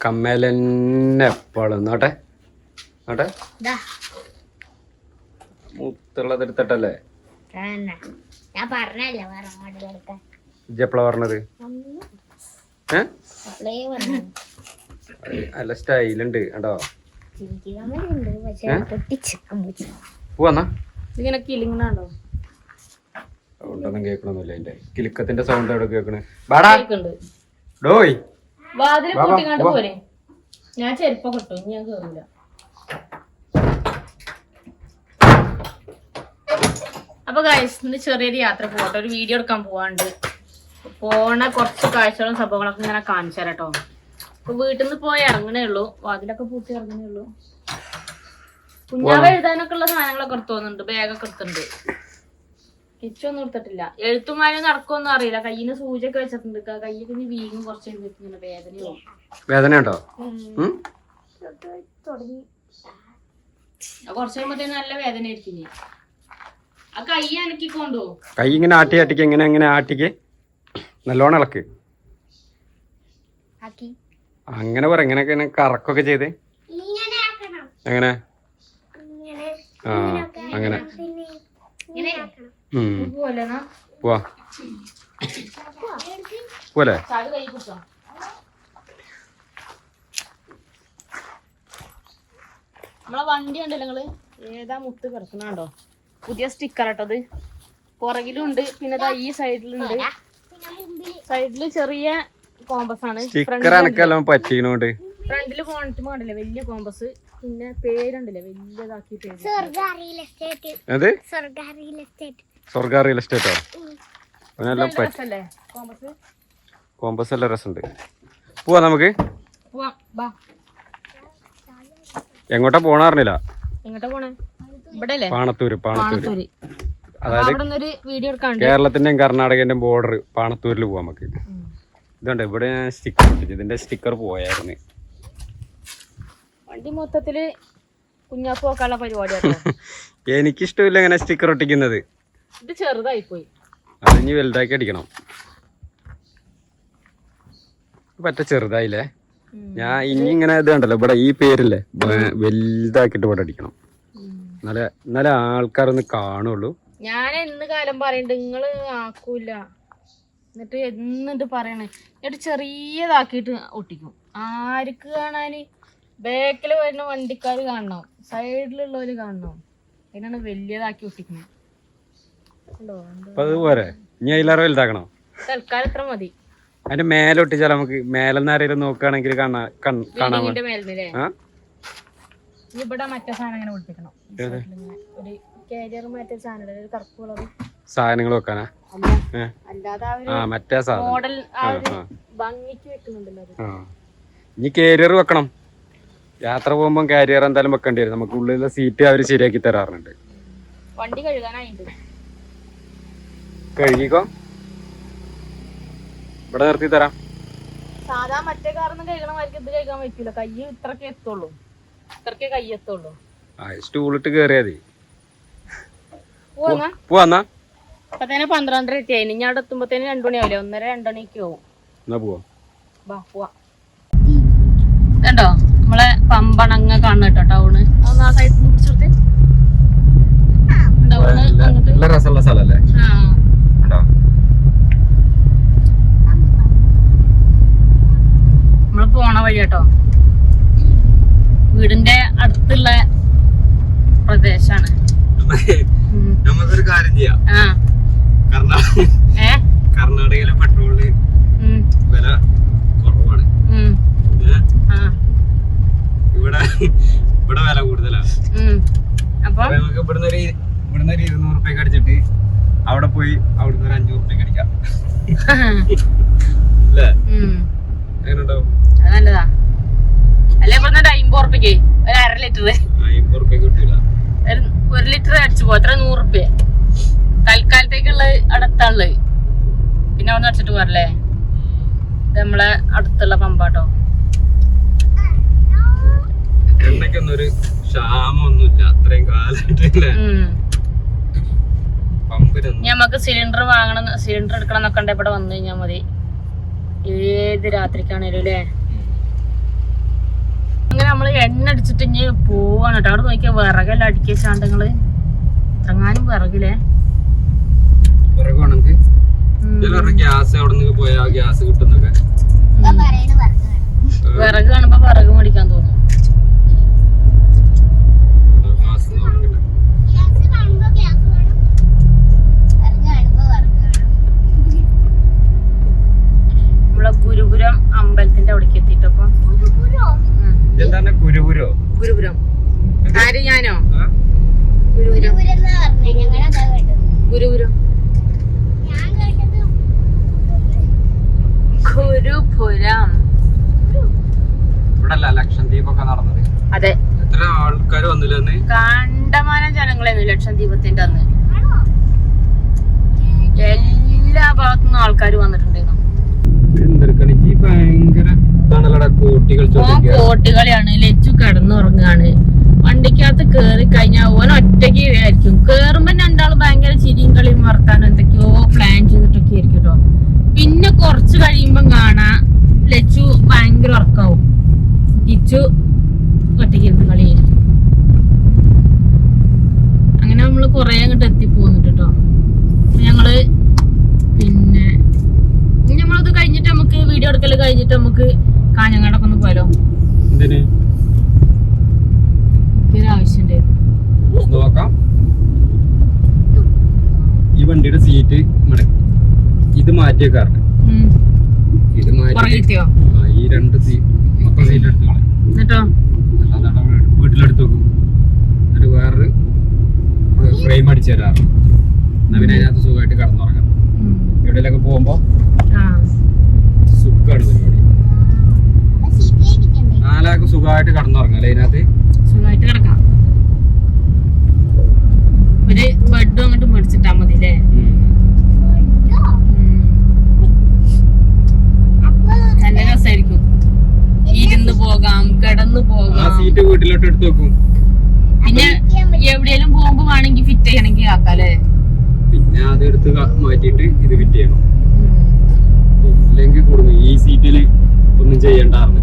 കമ്മലന്നെ എപ്പോഴും നോട്ടെ നോട്ടെ മുത്തുള്ളത് എടുത്തിട്ടല്ലേ ഞാൻ പറഞ്ഞല്ലേ എപ്പോഴാ പറഞ്ഞത് നല്ല സ്റ്റൈലുണ്ട് കേട്ടോ പോവാന്നാ ഇങ്ങനെ കിളിങ്ങണോ സൗണ്ടൊന്നും കേൾക്കണൊന്നുമില്ല അതിന്റെ കിലുക്കത്തിന്റെ സൗണ്ട് എവിടെ കേൾക്കണേ ബാടാ ഡോയ് വാതിൽ കൂട്ടിങ്ങാണ്ട് പോരെ ഞാൻ ചെരുപ്പം കിട്ടും ഇനി ഞാൻ കേറില്ല അപ്പൊ ഗൈസ് ഇന്ന് ചെറിയൊരു യാത്ര പോകട്ടെ ഒരു വീഡിയോ എടുക്കാൻ പോവാണ്ട് പോണ കുറച്ച് കാഴ്ചകളും സംഭവങ്ങളൊക്കെ ഇങ്ങനെ കാണിച്ചു തരാം കേട്ടോ ഇപ്പൊ വീട്ടിൽ നിന്ന് പോയി ഇറങ്ങണേ ഉള്ളൂ വാതിലൊക്കെ പൂട്ടി ഇറങ്ങണേ ഉള്ളൂ കുഞ്ഞാവ് എഴുതാനൊക്കെ ഉള്ള സാധനങ്ങളൊക്കെ എടുത്തു പോകുന്നുണ്ട് ബാഗൊക്കെ എടുത്തിട്ടുണ്ട് കിച്ചൊന്നും എടുത്തിട്ടില്ല എഴുത്തുമാരും നടക്കുമെന്നും അറിയില്ല കയ്യിന് സൂചിയൊക്കെ വെച്ചിട്ടുണ്ട് കയ്യൊക്കെ ഇനി വീങ്ങും കുറച്ച് എഴുതിങ്ങനെ വേദനയോ വേദന ഉണ്ടോ തുടങ്ങി കുറച്ച് കഴിയുമ്പോഴത്തേന് നല്ല വേദന ആയിരിക്കും ആ കൈ അനക്കിക്കൊണ്ടോ കൈ ഇങ്ങനെ ആട്ടി ആട്ടിക്ക് എങ്ങനെ ആട്ടിക്ക് നല്ലോണം ഇളക്ക് അങ്ങനെ പറ ഇങ്ങനെ കറക്കൊക്കെ ചെയ്തേ എങ്ങനെ ആ അങ്ങനെ പോവാ പോലെ നമ്മളെ വണ്ടി ഉണ്ടല്ലോ നിങ്ങള് ഏതാ മുത്ത് കിടക്കണോ പുതിയ സ്റ്റിക്കർ ഇട്ടത് പുറകിലും ഉണ്ട് പിന്നെ ഈ സൈഡിലുണ്ട് സൈഡില് ചെറിയ കോമ്പസ് ആണ് പറ്റിയോണ്ട് ഫ്രണ്ടില് പോണിട്ട് കണ്ടില്ലേ വലിയ കോമ്പസ് പിന്നെ പേരുണ്ടല്ലേ വലിയതാക്കി പേര് സ്വർഗ റിയൽ എസ്റ്റേറ്റോ കോമ്പസ് എല്ലാം രസമുണ്ട് പോവാ നമുക്ക് എങ്ങോട്ടാ പോണറിഞ്ഞില്ല പാണത്തൂര് അതായത് കേരളത്തിന്റെയും കർണാടകന്റെയും ബോർഡർ പാണത്തൂരിൽ പോവാം നമുക്ക് ഇതുണ്ട് ഇവിടെ സ്റ്റിക്കർ ഇതിന്റെ സ്റ്റിക്കർ പോയായിരുന്നു വണ്ടി മൊത്തത്തില് കുഞ്ഞാപ്പ് നോക്കാനുള്ള പരിപാടിയാണ് എനിക്കിഷ്ടമില്ല ഇങ്ങനെ സ്റ്റിക്കർ ഒട്ടിക്കുന്നത് ഇത് ചെറുതായി പോയി അതിന് വലുതാക്കി അടിക്കണം പറ്റ ചെറുതായില്ലേ ഞാൻ ഇനി ഇങ്ങനെ ഇത് കണ്ടല്ലോ ഇവിടെ ഈ പേരില്ലേ വലുതാക്കിട്ട് ഇവിടെ അടിക്കണം എന്നാലേ ആൾക്കാരൊന്ന് കാണുള്ളൂ ഞാൻ എന്ന് കാലം പറയണ്ട് നിങ്ങള് ആക്കൂല എന്നിട്ട് എന്നിട്ട് പറയണേ എന്നിട്ട് ചെറിയതാക്കിയിട്ട് ഒട്ടിക്കും ആർക്ക് കാണാന് ബാക്കിൽ വരുന്ന വണ്ടിക്കാര് കാണണം സൈഡിലുള്ളവര് കാണണം അതിനാണ് വലിയതാക്കി ഒട്ടിക്കുന്നത് അതുപോലെ ഇനി അതിലേറെ വലുതാക്കണോ തൽക്കാലം എത്ര മതി അതിന്റെ മേലെ ഒട്ടിച്ചാൽ നമുക്ക് മേലെന്നാരെങ്കിലും നോക്കുകയാണെങ്കിൽ കാണാൻ ഇവിടെ മറ്റേ സാധനം ഇങ്ങനെ ഒളിപ്പിക്കണം ഒരു കാരിയർ മറ്റേ സാധനം ഒരു കറുപ്പ് കളർ സാധനങ്ങൾ വെക്കാനാ അല്ലാതെ മറ്റേ മോഡൽ ഭംഗിക്ക് വെക്കുന്നുണ്ടല്ലോ ഇനി കാരിയർ വെക്കണം യാത്ര പോകുമ്പോ കാരിയർ എന്തായാലും വെക്കേണ്ടി വരും നമുക്ക് ഉള്ളിലെ സീറ്റ് അവര് ശരിയാക്കി തരാറുണ്ട് വണ്ടി കഴുകാനായിട്ട് കഴുകിക്കോ ഇവിടെ നിർത്തി തരാം സാധാ മറ്റേ കാറൊന്നും കഴുകണമായിരിക്കും ഇത് കഴുകാൻ പറ്റൂല കൈ ഇത്രക്കേ എത്തുള്ളൂ ഇത്രക്കേ കൈ എത്തുള്ളൂ സ്റ്റൂളിട്ട് കേറിയാതി പോവാന്നാ ഇപ്പത്തേനെ 12:30 എത്തിയായി ഇനി അവിടെ എത്തുമ്പോഴത്തേന് 2 മണിയാവില്ലേ 1:30 2 മണിക്ക് പോകും കണ്ടോ നമ്മളെ പമ്പണങ്ങ കാണുന്ന കേട്ടോ ടൗണ് ആ സൈഡിൽ നിന്ന് പിടിച്ചെടുത്ത് രസമുള്ള സ്ഥലല്ലേ നമ്മള് പോണ വഴി കേട്ടോ വീടിന്റെ അടുത്തുള്ള പ്രദേശാണ് നമുക്കൊരു കാര്യം ചെയ്യാം കർണാടകയിലെ പെട്രോളിന് വില കുറവാണ് ഇവിടെ വില കൂടുതലാണ് അപ്പൊ നമുക്ക് ഇവിടുന്ന് ഒരു 200 റുപ്യക്ക് അടിച്ചിട്ട് അവിടെ പോയി അവിടുന്ന് ഒരു 500 റുപ്യക്ക് അടിക്കാം അല്ലേ എങ്ങനെയുണ്ടാവും നല്ലതാ അല്ലെ ഇവിടുന്ന് 50 റുപ്യക്ക് ഒരു 1/2 ലിറ്റർ 50 റുപ്യക്ക് കിട്ടില്ല 1 ലിറ്റർ അടിച്ചു പോ എത്ര 100 റുപ്യ തൽക്കാലത്തേക്കുള്ള അടുത്തുള്ളത് പിന്നെ അവിടെ അടിച്ചിട്ട് പോരല്ലേ ഇത് നമ്മളെ അടുത്തുള്ള പമ്പാട്ടോ എണ്ണയ്ക്കൊന്നൊരു ക്ഷാമൊന്നുമില്ല അത്രയും കാലമായിട്ടല്ലേ ഞമ്മക്ക് സിലിണ്ടർ വാങ്ങണം സിലിണ്ടർ എടുക്കണം എന്നൊക്കെ ഉണ്ട് ഇവിടെ വന്നു കഴിഞ്ഞാൽ മതി ഏത് രാത്രിക്കാണേലും അല്ലേ എണ്ണ അടിച്ചിട്ട് ഇനി പോവാണ് കേട്ടോ. അവിടെ നോക്കിയാ വിറകെല്ലാം അടിക്കുക ശാന്തങ്ങള് ഇറങ്ങാനും വിറകില്ലേ ഗ്യാസ് അവിടെ നിന്ന് പോയാ ഗ്യാസ് കിട്ടുന്നൊക്കെ വിറക് കാണുമ്പോ വിറക് മേടിക്കാൻ തോന്നും. നമ്മളെ ഗുരുപുരം അമ്പലത്തിന്റെ അവിടേക്ക് എത്തിയിട്ടപ്പം ഗുരുപുരം ആര് ഞാനോ ഗുരുപുരം ഗുരുപുരം ഗുരുപുരം ഇവിടെ ലക്ഷദ്വീപ് ഒക്കെ നടന്നത്. അതെ, എത്ര ആൾക്കാർ വന്നില്ലെന്ന് കണ്ടമാനം ജനങ്ങളായിരുന്നു ലക്ഷദ്വീപത്തിന്റെ അന്ന്. എല്ലാ ഭാഗത്തുനിന്നും ആൾക്കാർ വന്നിട്ടുണ്ടായിരുന്നു. കോട്ടികളിയാണ്. ലച്ചു കിടന്നുറങ്ങാണ്. വണ്ടിക്കകത്ത് കേറി കഴിഞ്ഞാൽ ഓൻ ഒറ്റയ്ക്ക് ആയിരിക്കും. കേറുമ്പോ രണ്ടാളും ഭയങ്കര ചിരിയും കളിയും വർത്താനും എന്തൊക്കെയോ പ്ലാൻ ചെയ്തിട്ടൊക്കെ ആയിരിക്കും കേട്ടോ. പിന്നെ കുറച്ച് കഴിയുമ്പം കാണാ ലച്ചു ഭയങ്കര ഉറക്കാവും. കിച്ചു ഒറ്റയ്ക്ക് ഇരുന്ന് കളിയായിരിക്കും. അങ്ങനെ നമ്മള് കൊറേ അങ്ങോട്ട് എത്തിപ്പോന്നിട്ട് കേട്ടോ. ഞങ്ങള് പിന്നെ നമ്മളത് കഴിഞ്ഞിട്ട് നമുക്ക് വീഡിയോ എടുക്കല് കഴിഞ്ഞിട്ട് നമുക്ക് കാഞ്ഞങ്ങാടൊക്കെ ഒന്ന് പോയാലോ. ആവശ്യണ്ടായിരുന്നു നോക്കാം. ഈ വണ്ടിയുടെ സീറ്റ് ഇത് മാറ്റിയേക്കാറുണ്ട്. ഇത് മാറ്റി ഈ രണ്ട് മൊത്തം സീറ്റ് എടുത്തു എന്നിട്ടോ വീട്ടിലെടുത്ത് വെക്കും. എന്നിട്ട് വേറൊരു ഫ്രെയിം അടിച്ചു തരാറുണ്ട്. എന്നാ പിന്നെ അതിനകത്ത് സുഖമായിട്ട് കടന്നുറങ്ങാം. എവിടെയൊക്കെ പോകുമ്പോ സുഖമാണ് പരിപാടി. 4 ആൾക്ക് സുഖമായിട്ട് കടന്നുറങ്ങാം അല്ലെ? അതിനകത്ത് സുഖമായിട്ട് കിടക്കാം. ഒരു ബെഡും അങ്ങോട്ട് മേടിച്ചിട്ടാ മതി അല്ലേ? നല്ല രസമായിരിക്കും. ഇരുന്ന് പോകാം, കിടന്നു പോകാം. സീറ്റ് വീട്ടിലോട്ട് എടുത്ത് വെക്കും. പിന്നെ എവിടെയെങ്കിലും പോകുമ്പോ വേണമെങ്കിൽ ഫിറ്റ് ചെയ്യണമെങ്കിൽ ആക്കാം അല്ലേ? പിന്നെ അത് എടുത്ത് മാറ്റിയിട്ട് ഇത് ഫിറ്റ് ചെയ്യണം. ഇല്ലെങ്കിൽ കൂടുന്നു. ഈ സീറ്റില് ഒന്നും ചെയ്യണ്ടായിരുന്നു.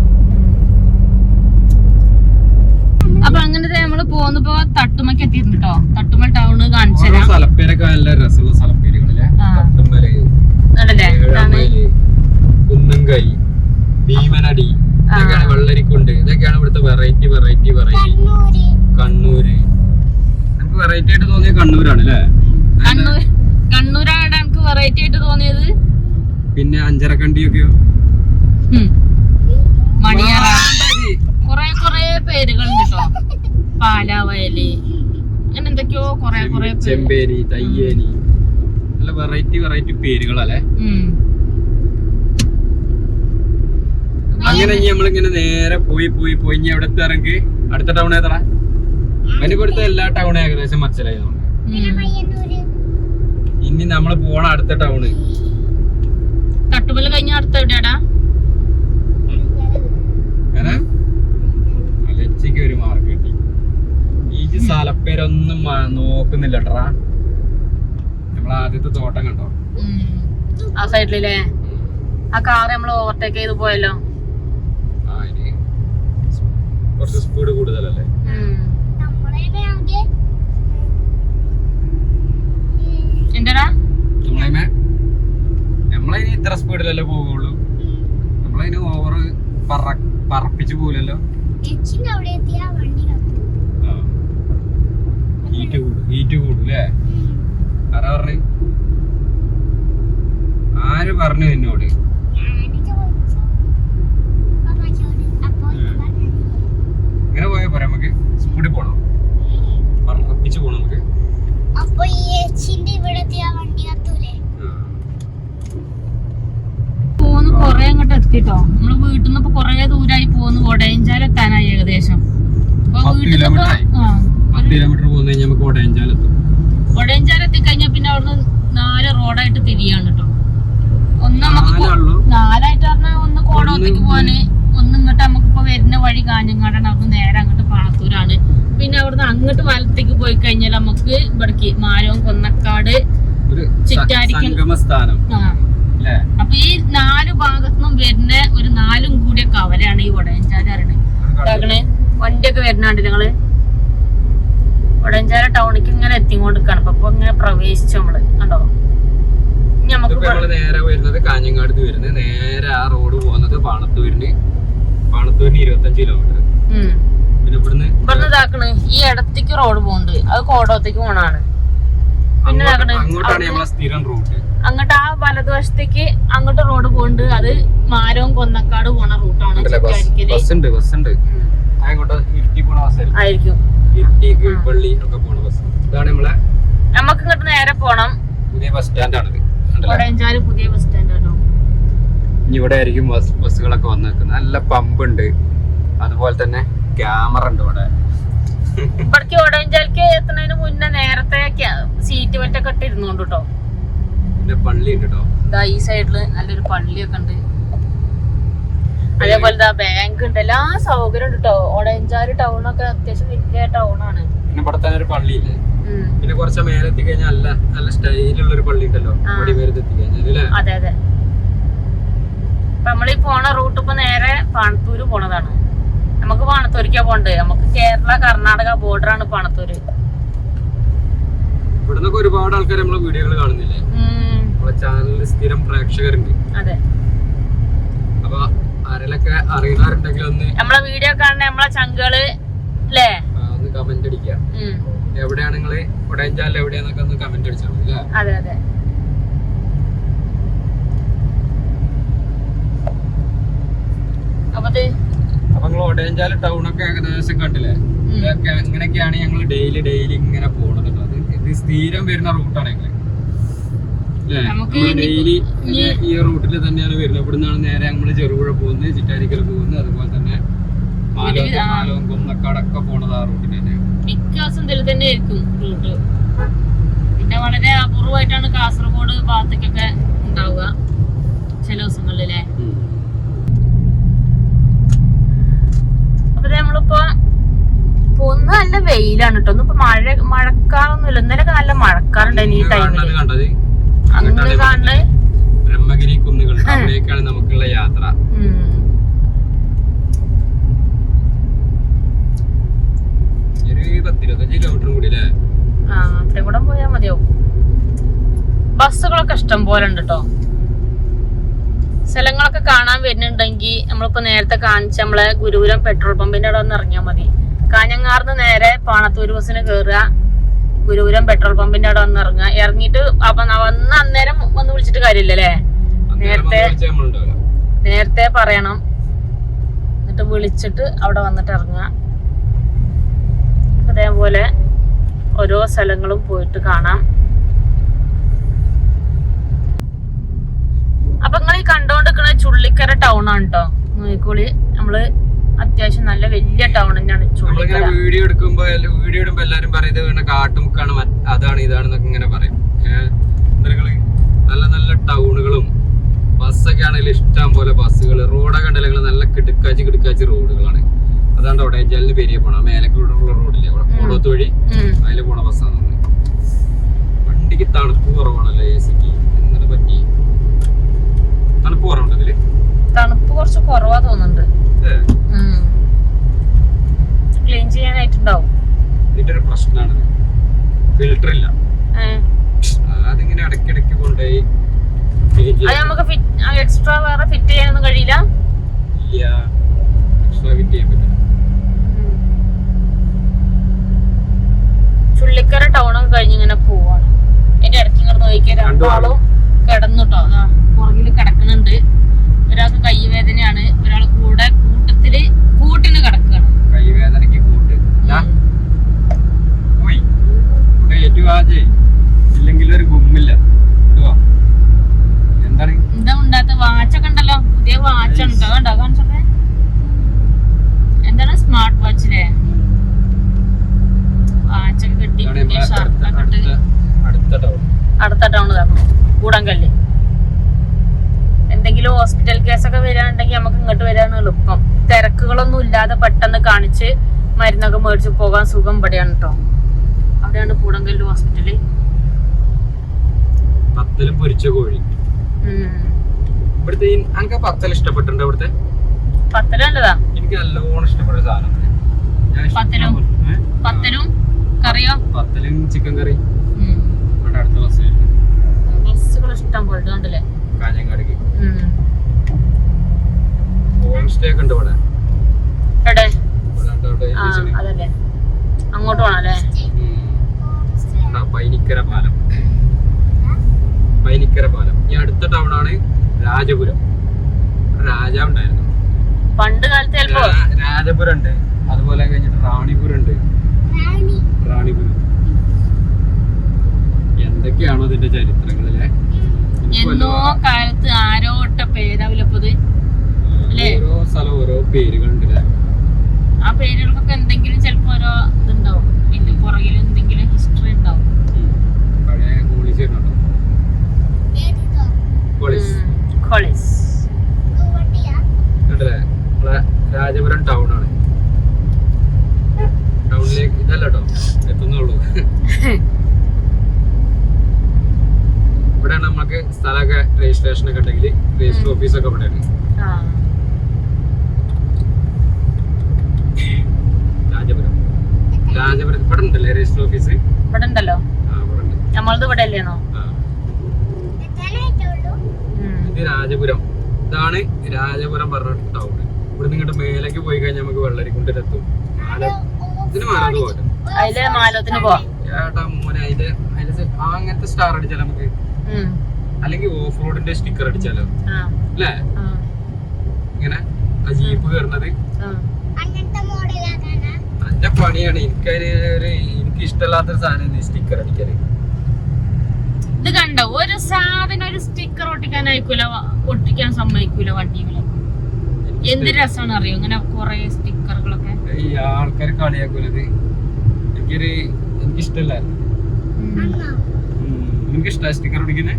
അപ്പൊ അങ്ങനത്തെ നമ്മള് പോന്നപ്പോ തട്ടുമ്മക്ക് എത്തിയിട്ടുണ്ട് കേട്ടോ. തട്ടുമ്മ ടൗണ് കാണിച്ചു തരാം. സ്ഥലപ്പേരൊക്കെ നല്ല രസമുള്ള സ്ഥലപ്പേരുകളിലെ തട്ടുമ്മല്, കുന്നുംകൈ, ഭീമനടി, ഇതൊക്കെയാണ് വെള്ളരിക്കുണ്ട്. ഇതൊക്കെയാണ് ഇവിടുത്തെ വെറൈറ്റി. കണ്ണൂര് നമുക്ക് വെറൈറ്റി ആയിട്ട് തോന്നിയത് കണ്ണൂരാണ് അല്ലേ? കണ്ണൂരാണ് എനിക്ക് വെറൈറ്റി ആയിട്ട് തോന്നിയത്. പിന്നെ അഞ്ചരക്കണ്ടിയൊക്കെയോ മണിയറ കൊറേ പേരുകളുണ്ട് കേട്ടോ. പാലാവയല് അങ്ങനെ എന്തൊക്കെയോ കൊറേ ചെമ്പേരി, തയ്യേനി, നല്ല വെറൈറ്റി പേരുകളല്ലേ. അങ്ങനെ നമ്മളിങ്ങനെ നേരെ പോയി ഇനി എവിടത്തെ ഇറങ്ങി അടുത്ത ടൗൺ ഏതാ? അതിനിപ്പടുത്ത എല്ലാ ടൗണും ഏകദേശം മനസ്സിലായതുകൊണ്ട് ഇനി നമ്മള് പോണ അടുത്ത ടൗണ് തട്ടുമല കഴിഞ്ഞ അടുത്ത എവിടെയാടാ? അലച്ചിക്ക് ഒരു മാർക്ക് കിട്ടി. ഈ സ്ഥലപ്പേരൊന്നും നോക്കുന്നില്ല കേട്ടാ. നമ്മളെ ആദ്യത്തെ തോട്ടം കണ്ടോ ആ സൈഡിലല്ലേ? ആ കാറ് നമ്മള് ഓവർടേക്ക് ചെയ്ത് പോയല്ലോ. കുറച്ച് സ്പീഡ് കൂടുതലല്ലേ? എന്താടാ നമ്മളതിന് ഇത്ര സ്പീഡിലല്ലേ പോകുള്ളൂ. നമ്മളതിന് ഓവർ പറപ്പിച്ചു പോലല്ലോ. ഹീറ്റ് കൂടൂലേ? ആര് പറഞ്ഞു എന്നോട്? ഇങ്ങനെ പോയാ പോരാ? നമുക്ക് സ്പീഡിൽ പോണം, പറപ്പിച്ചു പോണം നമുക്ക്. കൊറേ അങ്ങോട്ട് എത്തിട്ടോ. നമ്മള് വീട്ടിൽ നിന്ന് ഇപ്പൊ കൊറേ ദൂരമായി പോന്ന് കൊടയഞ്ചാൽ എത്താനായി ഏകദേശം. 10 കിലോമീറ്റർ പോകുന്ന നമുക്ക് കൊടയഞ്ചാൽ എത്തിക്കഴിഞ്ഞാ പിന്നെ അവിടുന്ന് 4 റോഡായിട്ട് തിരിയാണ് കേട്ടോ. ഒന്ന് നമുക്ക് 4ആയിട്ട് പറഞ്ഞാൽ ഒന്ന് കോടോത്തേക്ക് പോവാന്, ഒന്ന് ഇങ്ങോട്ട് നമുക്കിപ്പോ വരുന്ന വഴി കാഞ്ഞങ്ങാടാണ്. അവിടുന്ന് നേരെ അങ്ങോട്ട് പാണത്തൂരാണ്. പിന്നെ അവിടുന്ന് അങ്ങോട്ട് വലത്തേക്ക് പോയി കഴിഞ്ഞാൽ നമുക്ക് ഇവിടേക്ക് മാരവും കൊന്നക്കാട് ചിറ്റാരിക്കും. അപ്പൊ ഈ 4 ഭാഗത്തുനിന്നും വരുന്ന ഒരു 4ഉം കൂടിയ കവലയാണ് ഈ കൊടയഞ്ചാല് അറിയണേ. വണ്ടിയൊക്കെ വരുന്നുണ്ട് നിങ്ങള്. വടഞ്ചാല ടൗണിക്ക് ഇങ്ങനെ എത്തിക്കൊണ്ടിരിക്കാണ്. അപ്പൊ ഇങ്ങനെ പ്രവേശിച്ചു നമ്മള് കണ്ടോ. ഇനി നമുക്ക് നേരെ വരുന്നത് കാഞ്ഞങ്ങാട് വരുന്നത്, നേരെ ആ റോഡ് പോകുന്നത് പാണത്തൂരിന് 25 കിലോമീറ്റർ. പിന്നെ ഇവിടുന്ന് ഇതാക്കണ് ഈ ഇടത്തേക്ക് റോഡ് പോകുന്നുണ്ട്, അത് കോടോത്തേക്ക് പോണാണ്. പിന്നെ അങ്ങോട്ടാണ് നമ്മളെ സ്ഥിരം റൂട്ട്. അങ്ങോട്ട് ആ വലതുവശത്തേക്ക് അങ്ങോട്ട് റോഡ് പോകുന്നുണ്ട്, അത് മാരവും കൊന്നക്കാട് പോണ റൂട്ടാണ്. ആയിരിക്കും നമുക്ക് ഇങ്ങോട്ട് നേരെ പോണം. പുതിയ ബസ് സ്റ്റാൻഡാണിത്, വടയഞ്ചാല് പുതിയ ബസ് സ്റ്റാൻഡ് ആണോ. ഇവിടെ ആയിരിക്കും ബസ്സുകളൊക്കെ വന്ന് നിൽക്കുന്നത്. നല്ല പമ്പ് ഉണ്ട്, അതുപോലെ തന്നെ ക്യാമറ ഉണ്ട് ഇവിടെ. ഇവിടേക്ക് വടയഞ്ചാലിക്ക് എത്തുന്നതിന് മുന്നേ നേരത്തെ സീറ്റ് ബെൽറ്റൊക്കെ ഇട്ട് ഇരുന്നോണ്ട് കേട്ടോ. പിന്നെ പള്ളി ഉണ്ട് കേട്ടോ, ഇതാ ഈ സൈഡില് നല്ലൊരു പള്ളിയൊക്കെ ഉണ്ട്. അതേപോലെ ബാങ്ക് ഉണ്ട്, എല്ലാ സൗകര്യം ഉണ്ട് കേട്ടോ. വടയഞ്ചാല് ടൗണൊക്കെ അത്യാവശ്യം വലിയ ടൗണാണ്. പിന്നെ ഇവിടെ തന്നെ ഒരു പള്ളിയില്ലേ. പിന്നെ കുറച്ച് മേലെ എത്തിക്കഴിഞ്ഞാൽ നല്ല സ്റ്റൈലുള്ള ഒരു പള്ളി ഉണ്ടല്ലോ, എത്തിക്കഴിഞ്ഞാൽ. അതെ അതെ. അപ്പൊ നമ്മളീ പോണ റൂട്ട് ഇപ്പൊ നേരെ പാണത്തൂര് പോണതാണ്. നമുക്ക് പാണത്തൂരിക്കാ പോണ്ടേ. നമുക്ക് കേരള കർണാടക ബോർഡറാണ് പാണത്തൂര്. ഇവിടുന്നൊക്കെ ഒരുപാട് ആൾക്കാർ നമ്മളെ വീഡിയോകൾ കാണുന്നില്ലേ, നമ്മളെ ചാനലിൽ സ്ഥിരം പ്രേക്ഷകരുണ്ട്. അതെ. അപ്പൊ ആരെങ്കിലൊക്കെ അറിയുന്നവരുണ്ടെങ്കിൽ ഒന്ന് നമ്മളെ വീഡിയോ കാണുന്ന നമ്മളെ ചങ്കുകള് അല്ലേ, ഒന്ന് കമന്റ് അടിക്കുക. എവിടെയാണ് നിങ്ങള്, വടയഞ്ചാലിൽ എവിടെയാന്നൊക്കെ ഒന്ന് കമന്റ് അടിച്ചാൽ മതി. അതെ അതെ. അപ്പൊ നിങ്ങൾ വടയഞ്ചാല് ടൗൺ ഒക്കെ ഏകദേശം കണ്ടില്ലേ. ഇതൊക്കെ ഇങ്ങനെയൊക്കെയാണ് ഞങ്ങൾ ഡെയിലി ഇങ്ങനെ പോണത്. ഇത് സ്ഥിരം വരുന്ന റൂട്ടാണ് ഞങ്ങള്. ഡെയിലി ഈ റൂട്ടിൽ തന്നെയാണ് വരുന്നത്. ഇവിടുന്നാണ് നേരെ നമ്മള് ചെറുപുഴ പോകുന്നത്, ചിറ്റാരിക്കൽ പോകുന്നത്, അതുപോലെ തന്നെ മാലവും കൊന്നക്കാടൊക്കെ പോണത് ആ റൂട്ടിൽ തന്നെയാണ്. മിക്ക ദിവസം ഇതിൽ തന്നെ ആയിരിക്കും റൂട്ട്. പിന്നെ വളരെ അപൂർവമായിട്ടാണ് കാസർഗോഡ് ഭാഗത്തേക്കൊക്കെ ഉണ്ടാവുക ചില ദിവസങ്ങളിലേ. അപ്പൊ നമ്മളിപ്പോ പോകുന്ന നല്ല വെയിലാണ് കേട്ടോ. ഒന്നും ഇപ്പൊ മഴക്കാറൊന്നുമില്ല. ഇന്നലെയൊക്കെ നല്ല മഴക്കാറുണ്ടായിരുന്നു ഈ ടൈമില്. അങ്ങനെ കാണുന്നത് ബ്രഹ്മഗിരി കുന്നുകൾ, അവിടേക്കാണ് നമുക്കുള്ള യാത്ര. ഒരു 10-25 കിലോമീറ്റർ കൂടി അല്ലേ? അത്രയും കൂടെ പോയാ മതിയാവും. ബസ്സുകളൊക്കെ ഇഷ്ടം പോലെ ഉണ്ട് കേട്ടോ. സ്ഥലങ്ങളൊക്കെ കാണാൻ വരുന്നുണ്ടെങ്കിൽ നമ്മളിപ്പോ നേരത്തെ കാണിച്ച നമ്മളെ ഗുരുപുരം പെട്രോൾ പമ്പിന്റെ അവിടെ ഒന്ന് ഇറങ്ങിയാൽ മതി. കാഞ്ഞങ്ങാർന്ന് നേരെ പാണത്തൂര് ബസ്സിന് കയറുക, ഗുരുപുരം പെട്രോൾ പമ്പിന്റെ അവിടെ വന്ന് ഇറങ്ങുക. ഇറങ്ങിയിട്ട് അപ്പൊ വന്ന് അന്നേരം വന്ന് വിളിച്ചിട്ട് കാര്യമില്ലല്ലേ, നേരത്തെ പറയണം. എന്നിട്ട് വിളിച്ചിട്ട് അവിടെ വന്നിട്ട് ഇറങ്ങുക. അതേപോലെ ഓരോ സ്ഥലങ്ങളും പോയിട്ട് കാണാം. അപ്പൊ നിങ്ങൾ ഈ കണ്ടോണ്ടിരിക്കുന്ന ചുള്ളിക്കര ടൗൺ ആണ് കേട്ടോ. നോക്കിക്കോളി, നമ്മള് അത്യാവശ്യം നല്ല വലിയ ടൗൺ തന്നെയാണ് ചുള്ളിക്കര. വീഡിയോ ഇടുമ്പോ എല്ലാരും പറയുന്നത് കാട്ടുമുക്കാണ്, അതാണ് ഇതാണെന്നൊക്കെ ഇങ്ങനെ പറയും. നല്ല നല്ല ടൗണുകളും ബസ്സൊക്കെ ആണെങ്കിലും ഇഷ്ടം പോലെ ബസ്സുകൾ, റോഡൊക്കെ ഉണ്ടെങ്കിൽ നല്ല കിടുക്കാച്ചി റോഡുകളാണ്. അതാണ് വടയഞ്ചാലിന് പെരിയ പോണ മേലക്കൂടുള്ള റോഡില്ലേ, കോടോത്ത് വഴി അതില് പോണ ബസ്സാണ്. വണ്ടിക്ക് തണുപ്പ് കുറവാണല്ലോ, എ സിക്ക്. എന്തിനെ പറ്റി തണുപ്പ് കുറവുണ്ട് ഇതില്? തണുപ്പ് കുറച്ച് കുറവാ തോന്നുന്നുണ്ട്. ക്ലീൻ ചെയ്യാനായിട്ടുണ്ടാവും. ഇതിന്റെ ഒരു പ്രശ്നമാണ്, ഫിൽറ്റർ ഇല്ല. അതിങ്ങനെ ഇടയ്ക്കിടയ്ക്ക് കൊണ്ടുപോയി നമുക്ക് എക്സ്ട്രാ വേറെ ഫിറ്റ് ചെയ്യാനൊന്നും കഴിയില്ല. എക്സ്ട്രാ ഫിറ്റ് ചെയ്യാൻ പറ്റില്ല. ചുള്ളിക്കര ടൗൺ ഒക്കെ കഴിഞ്ഞ് ഇങ്ങനെ പോവാണ്. എന്റെ ഇടയ്ക്ക് ഇങ്ങനെ നോക്കിയാൽ രണ്ടാളും കിടന്നുട്ടോ, പുറകില് കിടക്കുന്നുണ്ട്. ഒരാൾക്ക് കൈവേദനയാണ്, ഒരാൾ കൂട്ടിന് കിടക്കുകയാണ്. കൈവേദനക്ക് കൂട്ട് ഇല്ലെങ്കിൽ ഒരു ഗുമ്മില്ല. എന്താണ് എന്താ ഉണ്ടാത്ത വാച്ചൊക്കെ ഉണ്ടല്ലോ, പുതിയ വാച്ചാണ് കേട്ടോ. കണ്ടോ കാണിച്ചോട്ടെ, എന്താണ് സ്മാർട്ട് വാച്ചിലെ വാച്ചൊക്കെ കെട്ടി ഷർട്ടൊക്കെ ഇട്ട് അടുത്ത ടൗൺ ഇതാക്കണം, കൂടങ്കല്ല്. എന്തെങ്കിലും ഹോസ്പിറ്റൽ കേസൊക്കെ വരികയാണെങ്കിൽ നമുക്ക് ഇങ്ങോട്ട് വരാണ് എളുപ്പം. തിരക്കുകളൊന്നും ഇല്ലാതെ പെട്ടെന്ന് കാണിച്ച് മരുന്നൊക്കെ മേടിച്ച് പോകാൻ സുഖം ഇവിടെയാണ് കേട്ടോ. അവിടെയാണ് കൂടങ്കല്ല് ഹോസ്പിറ്റല്. പത്തലും പൊരിച്ച കോഴി. ഇവിടുത്തെ എനിക്ക് പത്തൽ ഇഷ്ടപ്പെട്ടിട്ടുണ്ട്. ഇവിടുത്തെ പത്തല് നല്ലതാ, എനിക്ക് നല്ലോണം ഇഷ്ടപ്പെട്ട സാധനം. കറിയോ? പത്തലും ചിക്കൻ കറി. അവിടെ അടുത്ത ബസ് വരുന്നു. ബസ്സുകൾ ഇഷ്ടം പോലെ കണ്ടില്ലേ കാഞ്ഞങ്ങാടേക്ക്. ഹോം സ്റ്റേ ഒക്കെ ഉണ്ട് ഇവിടെ. എവിടെ? ഇവിടെ അതല്ലേ അങ്ങോട്ട് പോണല്ലേ? പൈനിക്കര പാലം. പൈനിക്കര പാലം. ഈ അടുത്ത ടൗൺ ആണ് രാജപുരം. രാജാവ് ഉണ്ടായിരുന്നു പണ്ട് കാലത്ത്. ചിലപ്പോ രാജപുരം ഉണ്ട്, അതുപോലെ കഴിഞ്ഞിട്ട് റാണിപുരം ഉണ്ട്. റാണിപുരം എന്തൊക്കെയാണോ ഇതിന്റെ ചരിത്രങ്ങളിലെ എന്നോ കാലത്ത് ആരോ ഇട്ട പേരാവില്ലപ്പത്. ഓരോ സ്ഥലം ഓരോ പേരുകളുണ്ട്. ആ പേരുകൾക്കൊക്കെ എന്തെങ്കിലും ചിലപ്പോ ഓരോ ഇതുണ്ടാവും, പിന്നെ പുറകിൽ എന്തെങ്കിലും ഹിസ്റ്ററി ഉണ്ടാവും. പഴയ കോളേജ് കണ്ടല്ലേ? രാജപുരം ടൗൺ ആണ്. ടൗണിലേക്ക് ഇതല്ല കേട്ടോ എത്തുന്നുള്ളൂ. ഇവിടെ നമുക്ക് സ്ഥലമൊക്കെ രജിസ്ട്രേഷൻ ഒക്കെ ഉണ്ടെങ്കിൽ രജിസ്റ്റർ ഓഫീസൊക്കെ ഇവിടെ ഉണ്ട്. രാജപുരം ഇവിടെ ഉണ്ടല്ലേ രജിസ്റ്റർ ഓഫീസ്? ഇവിടെ ഉണ്ടല്ലോ. നമ്മളത് ഇവിടെ അല്ലേണോ? ഇത് രാജപുരം. ഇതാണ് രാജപുരം പറഞ്ഞ ടൗൺ. ഇവിടെ നിങ്ങോട്ട് മേലേക്ക് പോയി കഴിഞ്ഞാൽ നമുക്ക് വെള്ളരിക്കുണ്ടിലെത്തും. ഇതിന് മാലോത്ത് പോകട്ടെ. ഏട്ടാ മോനെ അതിന്റെ അങ്ങനത്തെ സ്റ്റാർ അടിച്ചാലോ നമുക്ക്, അല്ലെങ്കിൽ ഓഫ് റോഡിന്റെ സ്റ്റിക്കർ അടിച്ചാലോ അല്ലേ? ഇങ്ങനെ ആ ജീപ്പ് കയറുന്നത് എന്റെ പണിയാണ്. എനിക്ക് ഇഷ്ടമല്ലാത്തൊരു സാധനം സ്റ്റിക്കർ അടിക്കല്. ഇത് കണ്ടോ, ഒരു സാധനം ഒരു സ്റ്റിക്കർ ഒട്ടിക്കാൻ സമ്മതിക്കൂല വണ്ടിയില്. എന്ത് രസമാണ് അറിയോ ഇങ്ങനെ കൊറേ സ്റ്റിക്കറുകളൊക്കെ. ഈ ആൾക്കാർ കളിയാക്കൂലത്. എനിക്കിഷ്ടല്ലായിരുന്നു. എനിക്കിഷ്ട സ്റ്റിക്കർ ഒട്ടിക്കുന്നേ.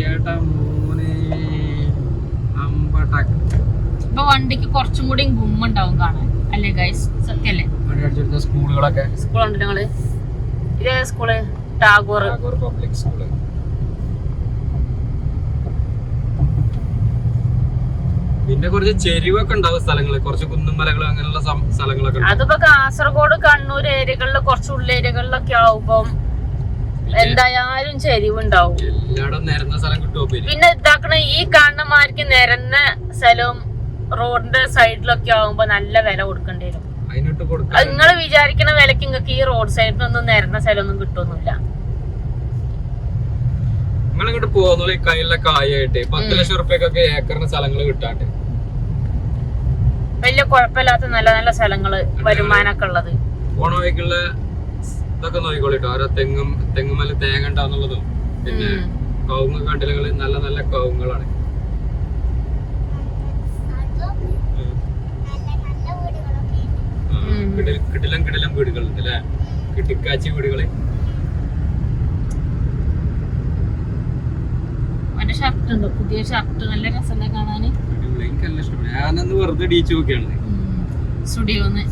ഏട്ടാ മോനെ ഇപ്പൊ വണ്ടിക്ക് കുറച്ചും കൂടി ഗുമ്മുണ്ടാവും കാണാൻ, അല്ലേ ഗൈസ്? സത്യല്ലേ? സ്കൂളുകളൊക്കെ സ്കൂളുണ്ട് നിങ്ങള്? ഇതേ സ്കൂള്? Tagore public school. പിന്നെ കുറച്ച് ചെരിവൊക്കെ ഉണ്ടാവും സ്ഥലങ്ങള്, കുറച്ച് കുന്നും മലകളും അങ്ങനെയുള്ള സ്ഥലങ്ങളൊക്കെ. അതിപ്പോ കാസർഗോഡ് കണ്ണൂർ ഏരിയകളില് കുറച്ച് ഉള്ളേരിയകളിലൊക്കെ ആവുമ്പോ എന്തായാലും ചെരിവുണ്ടാവും. എല്ലായിടും നിരന്ന സ്ഥലം കിട്ടുമോ? പിന്നെ ഇതാക്കണ ഈ കാണുന്നമാർക്ക് നിരന്ന സ്ഥലവും റോഡിന്റെ സൈഡിലൊക്കെ ആവുമ്പോ നല്ല വില കൊടുക്കേണ്ടി വരും. നിങ്ങള് വിചാരിക്കുന്ന വിലക്ക് നിങ്ങൾക്ക് ഈ റോഡ് സൈഡിലൊന്നും നിരന്ന സ്ഥലമൊന്നും കിട്ടുമൊന്നുമില്ല. നിങ്ങളിങ്ങോട്ട് പോകുന്ന കയ്യിലുള്ള കായായിട്ട് 10 ലക്ഷം റുപ്യക്കൊക്കെ ഏക്കറിന് സ്ഥലങ്ങൾ കിട്ടാണ്ട് വലിയ കുഴപ്പമില്ലാത്ത നല്ല നല്ല സ്ഥലങ്ങള് വരുമാനൊക്കെ ഉള്ളത്. ഓണവയ്ക്കുള്ള ഇതൊക്കെ നോക്കിക്കോളിട്ടോ. ഓരോ തെങ്ങുമല തേങ്ങ ഉണ്ടാവുന്നുള്ളതും പിന്നെ കവുങ്ങ് കണ്ടിലകള് നല്ല നല്ല കവുങ്ങുകളാണ്. കിടിലം വീടുകളുണ്ട് അല്ലെ? കിട്ടിക്കാച്ചി വീടുകള്. ഷർട്ട് ഉണ്ടോ? പുതിയ ഷർട്ട് നല്ല രസമല്ലേ കാണാന്? എനിക്ക് നല്ല ഇഷ്ടപ്പെട്ടു. ഞാനന്ന് വെറുതെ ഡീച്ച് നോക്കിയാണ്.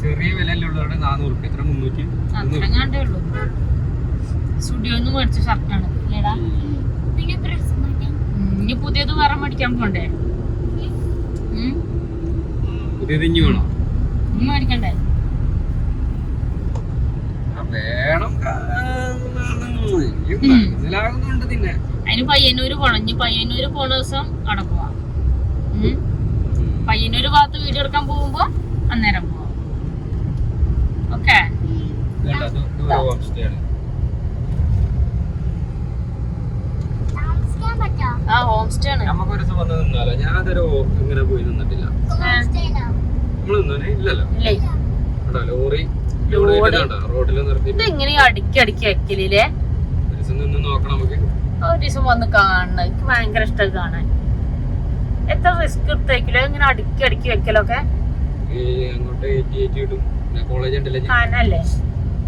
ചെറിയ വിലയിലുള്ളവരുടെ 400 റുപ്യ, എത്ര 300 അത്രങ്ങാണ്ടേ ഉള്ളൂ. സ്റ്റുഡിയോന്ന് മേടിച്ച ഷർട്ടാണ്. ഇനി പുതിയത് വേറെ മേടിക്കാൻ പോണ്ടേ? പുതിയത് ഇനി വേണോ? ഇനി മേടിക്കണ്ടേ? വേണം. മനസ്സിലാകുന്നുണ്ട്. പിന്നെ അതിന് പയ്യന്നൂര് പോണം. ഇനി പയ്യന്നൂര് പോണ ദിവസം അവിടെ പോവാം. പയ്യന്നൂര് ഭാഗത്ത് വീഡിയോ എടുക്കാൻ പോകുമ്പോ അന്നേരം പോവാം. ഓക്കെ. ആ ഹോം സ്റ്റേ ആണ്. നമുക്ക് ഒരു ദിവസം വന്ന് നിന്നാലോ? ഞാനതൊരു ഇങ്ങനെ പോയി നിന്നിട്ടില്ല. ഇല്ലല്ലോ. ലോറി റോഡിൽ നിർത്തി ഇങ്ങനെ അടുക്കി വെക്കലില്ലേ? ഒരു ദിവസം നിന്ന് നോക്കണം നമുക്ക്. ഒരു ദിവസം വന്ന് കാണണം. എനിക്ക് ഭയങ്കര ഇഷ്ടം കാണാൻ. എത്ര റിസ്ക് എടുത്തേക്കില്ലോ ഇങ്ങനെ അടുക്കി വെക്കലൊക്കെ. അങ്ങോട്ട് കോളേജ് ഉണ്ടല്ലേ,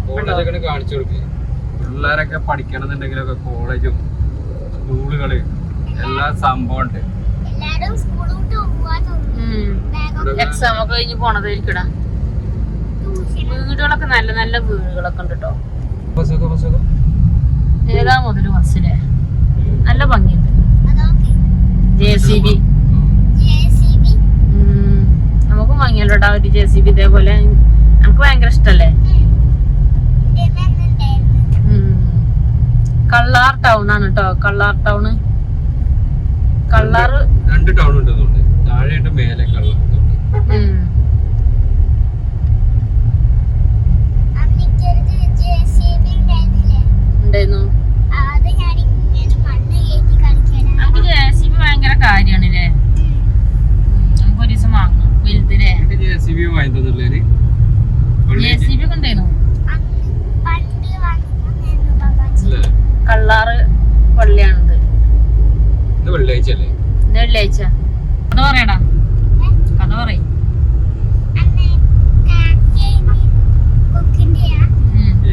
കോളേജൊക്കെ കാണിച്ചു കൊടുക്കുക. പിള്ളേരൊക്കെ പഠിക്കണമെന്നുണ്ടെങ്കിലൊക്കെ കോളേജും സ്കൂളുകള് എല്ലാ സംഭവം ഉണ്ട്. എക്സാം ഒക്കെ കഴിഞ്ഞ് പോണതായിരിക്കടാ. വീടുകളൊക്കെ നല്ല നല്ല വീടുകളൊക്കെ ഉണ്ട് കേട്ടോ. ഏതാ മുതല് ബസ്സിലെ നല്ല ഭംഗിയുണ്ട്. JCB നമുക്കും ഭംഗിയല്ലോട്ടാ ഒരു JCB. ഇതേപോലെ നമുക്ക് ഭയങ്കര ഇഷ്ടല്ലേ? കള്ളാർ ടൗൺ ആണ് കേട്ടോ. കള്ളാർ ടൗണ്. കള്ളാറ് 2 ടൗൺ ഉണ്ട് തോന്നുന്നു. താഴെയുണ്ട് മേലെ കള്ളാർ ടൗൺ. ഉണ്ടായിരുന്നു. നമുക്ക് JCB ഭയങ്കര കാര്യാണല്ലേ. നമുക്ക് ഒരു ദിവസം വാങ്ങും വലുതില്ലേ. JCB വാങ്ങി തന്നില്ലേ? JCB ഒക്കെ ഉണ്ടായിരുന്നു. കള്ളാറ് പള്ളിയാണിത്. വെള്ളിയാഴ്ച അല്ലേ? വെള്ളിയാഴ്ച. കഥ പറയടാ, കഥ പറയും.